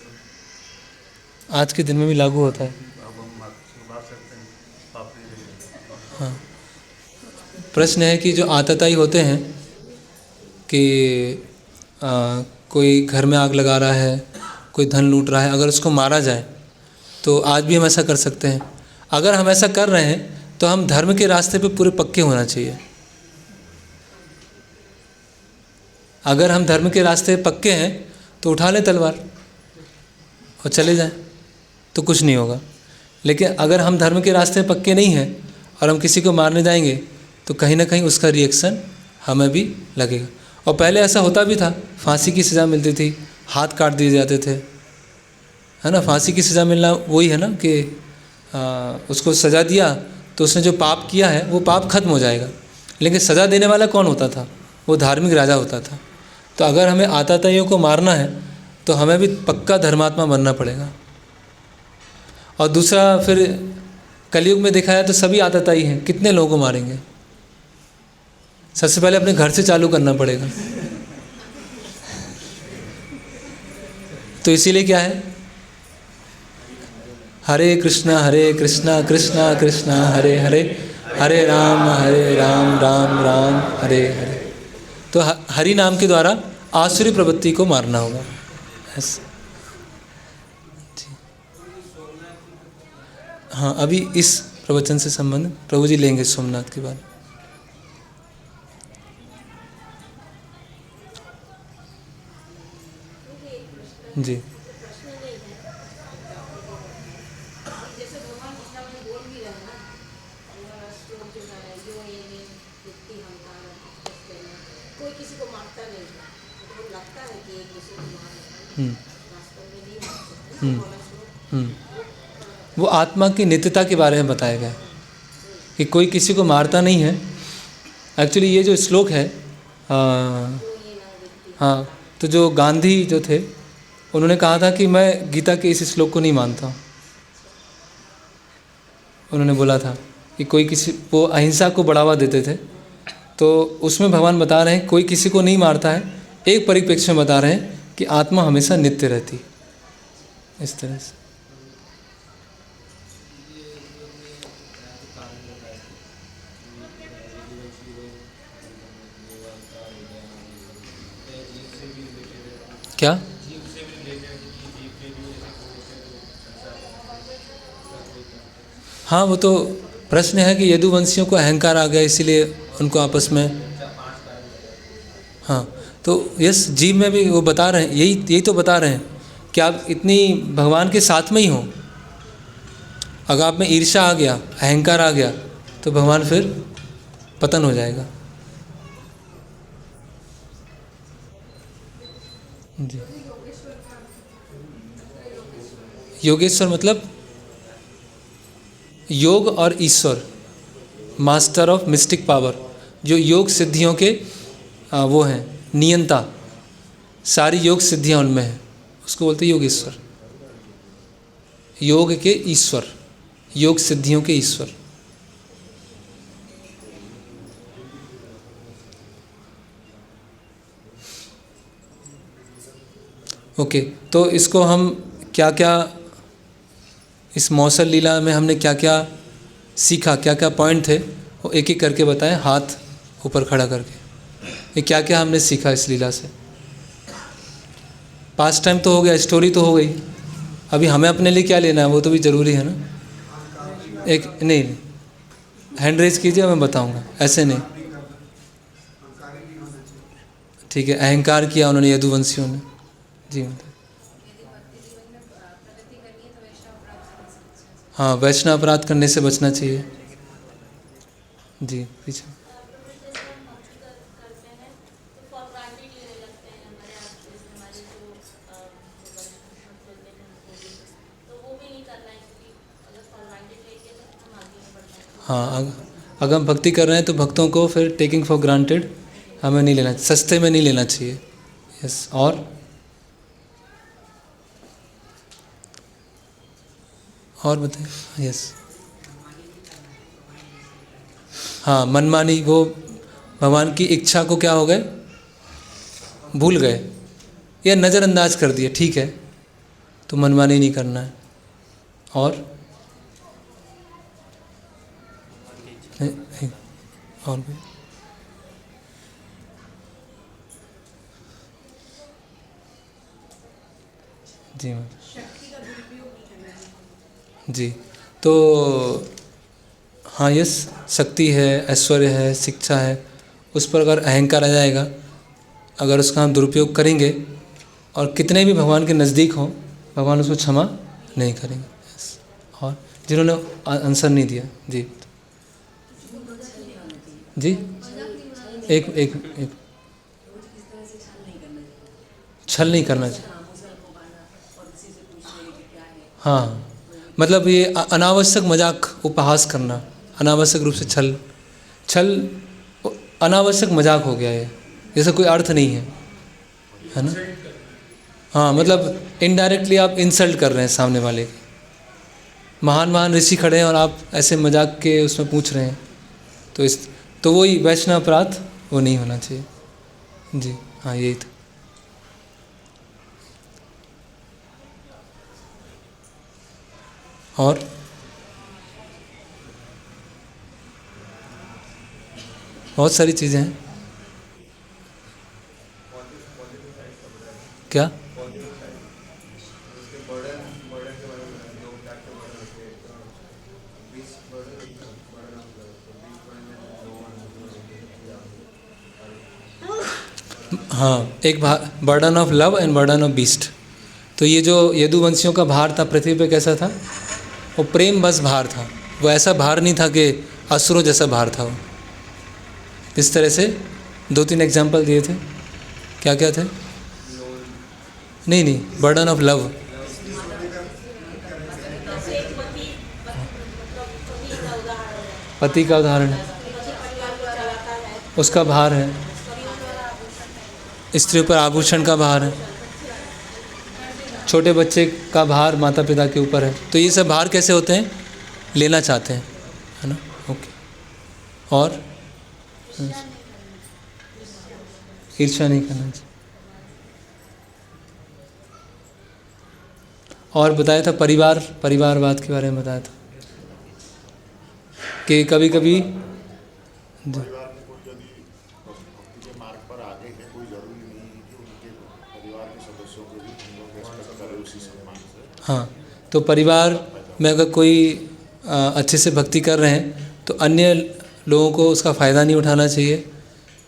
आज के दिन में भी लागू होता है। अब हम बात सकते हैं, पाप नहीं लगेगा। हाँ, प्रश्न है कि जो आतताई होते हैं कि कोई घर में आग लगा रहा है, कोई धन लूट रहा है, अगर उसको मारा जाए तो आज भी हम ऐसा कर सकते हैं। अगर हम ऐसा कर रहे हैं तो हम धर्म के रास्ते पे पूरे पक्के होना चाहिए। अगर हम धर्म के रास्ते पे पक्के हैं तो उठा लें तलवार और चले जाएं, तो कुछ नहीं होगा। लेकिन अगर हम धर्म के रास्ते पे पक्के नहीं हैं और हम किसी को मारने जाएंगे तो कहीं ना कहीं उसका रिएक्शन हमें भी लगेगा। और पहले ऐसा होता भी था, फांसी की सज़ा मिलती थी, हाथ काट दिए जाते थे, है ना। फांसी की सज़ा मिलना वही है ना कि उसको सज़ा दिया तो उसने जो पाप किया है वो पाप खत्म हो जाएगा। लेकिन सज़ा देने वाला कौन होता था? वो धार्मिक राजा होता था। तो अगर हमें आतताइयों को मारना है तो हमें भी पक्का धर्मात्मा बनना पड़ेगा। और दूसरा, फिर कलयुग में देखा जाए तो सभी आतताई हैं, कितने लोगों को मारेंगे? सबसे पहले अपने घर से चालू करना पड़ेगा। तो इसीलिए क्या है, हरे कृष्णा कृष्णा कृष्णा हरे हरे, हरे राम राम राम हरे हरे। तो हरि नाम के द्वारा आसुरी प्रवृत्ति को मारना होगा। हाँ, अभी इस प्रवचन से संबंध प्रभु जी लेंगे सोमनाथ के बाद। जी, वो आत्मा की नित्यता के बारे में बताया गया कि कोई किसी को मारता नहीं है। एक्चुअली ये जो श्लोक है, हाँ, तो जो गांधी जो थे उन्होंने कहा था कि मैं गीता के इस श्लोक को नहीं मानता। उन्होंने बोला था कि कोई किसी, वो अहिंसा को बढ़ावा देते थे, तो उसमें भगवान बता रहे हैं कोई किसी को नहीं मारता है। एक परिप्रेक्ष्य में बता रहे हैं कि आत्मा हमेशा नित्य रहती, इस तरह से। क्या? हाँ, वो तो प्रश्न है कि यदुवंशियों को अहंकार आ गया इसीलिए उनको आपस में, हाँ, तो यस, जीव में भी वो बता रहे हैं, यही तो बता रहे हैं कि आप इतनी भगवान के साथ में ही हो, अगर आप में ईर्ष्या आ गया, अहंकार आ गया, तो भगवान फिर पतन हो जाएगा। जी, योगेश्वर मतलब योग और ईश्वर, मास्टर ऑफ मिस्टिक पावर, जो योग सिद्धियों के वो हैं नियंता, सारी योग सिद्धियां उनमें हैं, उसको बोलते हैं योगेश्वर। योग के ईश्वर, योग सिद्धियों के ईश्वर। ओके, तो इसको हम क्या क्या, इस मौसल लीला में हमने क्या क्या सीखा, क्या क्या पॉइंट थे, वो एक एक करके बताएं, हाथ ऊपर खड़ा करके। ये क्या क्या हमने सीखा इस लीला से? पास्ट टाइम तो हो गया, स्टोरी तो हो गई, अभी हमें अपने लिए क्या लेना है वो तो भी ज़रूरी है ना। एक नहीं, हैंड रेज कीजिए, मैं बताऊंगा, ऐसे नहीं। ठीक है, अहंकार किया उन्होंने यदुवंशियों ने। जी मतलब हाँ, वैष्णव अपराध करने से बचना चाहिए। जी पीछे। हाँ, अगर हम भक्ति कर रहे हैं तो भक्तों को फिर टेकिंग फॉर ग्रांटेड हमें नहीं लेना, सस्ते में नहीं लेना चाहिए। यस, और बताइए। यस, हाँ, मनमानी, वो भगवान की इच्छा को क्या हो गए, भूल गए या नज़रअंदाज कर दिए, ठीक है, तो मनमानी नहीं करना है। और और भी जी जी, तो हाँ, यस, शक्ति है, ऐश्वर्य है, शिक्षा है, उस पर अगर अहंकार आ जाएगा, अगर उसका हम दुरुपयोग करेंगे और कितने भी भगवान के नज़दीक हों, भगवान उसको क्षमा नहीं करेंगे। यस, और जिन्होंने आंसर नहीं दिया, जी जी, एक एक एक छल नहीं करना चाहिए। हाँ, मतलब ये अनावश्यक मजाक, उपहास करना, अनावश्यक रूप से छल अनावश्यक मजाक हो गया ये, जैसे कोई अर्थ नहीं है ना। हाँ, मतलब इनडायरेक्टली आप इंसल्ट कर रहे हैं सामने वाले की। महान महान ऋषि खड़े हैं और आप ऐसे मजाक के उसमें पूछ रहे हैं, तो वही वैष्णव अपराध वो नहीं होना चाहिए। जी हाँ, यही था। और बहुत सारी चीज़ें हैं। क्या? हाँ, एक burden of love and burden of beast. तो ये जो यदुवंशियों का भार था पृथ्वी पे, कैसा था? वो प्रेम बस भार था, वो ऐसा भार नहीं था कि असुरों जैसा भार था वो। इस तरह से 2-3 एग्जाम्पल दिए थे। क्या क्या थे? नहीं, बर्डन ऑफ लव, पति का उदाहरण है, उसका भार है। स्त्री पर आभूषण का भार है, छोटे बच्चे का भार माता पिता के ऊपर है। तो ये सब भार कैसे होते हैं? लेना चाहते हैं, है ना। ओके, और ईर्ष्या नहीं करना चाहिए। और बताया था परिवारवाद के बारे में बताया था कि कभी कभी हाँ, तो परिवार में अगर कोई अच्छे से भक्ति कर रहे हैं तो अन्य लोगों को उसका फ़ायदा नहीं उठाना चाहिए,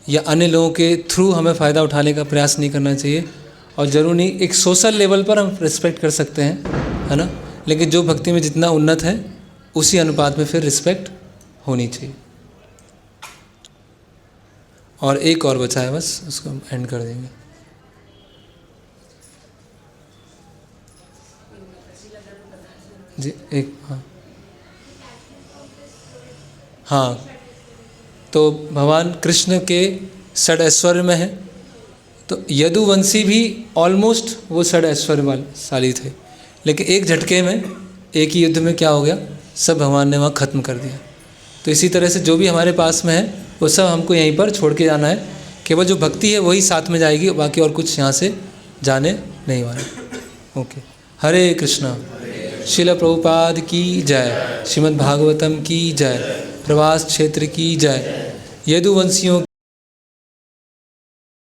या अन्य लोगों के थ्रू हमें फ़ायदा उठाने का प्रयास नहीं करना चाहिए। और ज़रूर नहीं, एक सोशल लेवल पर हम रिस्पेक्ट कर सकते हैं, है ना, लेकिन जो भक्ति में जितना उन्नत है उसी अनुपात में फिर रिस्पेक्ट होनी चाहिए। और एक और बचा है, बस उसको हम एंड कर देंगे। जी, एक हाँ, तो भगवान कृष्ण के षड ऐश्वर्य में है, तो यदुवंशी भी ऑलमोस्ट वो षड ऐश्वर्यशाली थे, लेकिन एक झटके में, एक ही युद्ध में क्या हो गया, सब भगवान ने वहाँ ख़त्म कर दिया। तो इसी तरह से जो भी हमारे पास में है वो सब हमको यहीं पर छोड़ के जाना है। केवल जो भक्ति है वही साथ में जाएगी, बाकी और कुछ यहाँ से जाने नहीं वाले। ओके, हरे कृष्णा। शिला प्रभुपाद की जय, श्रीमद् भागवतम की जय, प्रवास क्षेत्र की जय, यदुवंशियों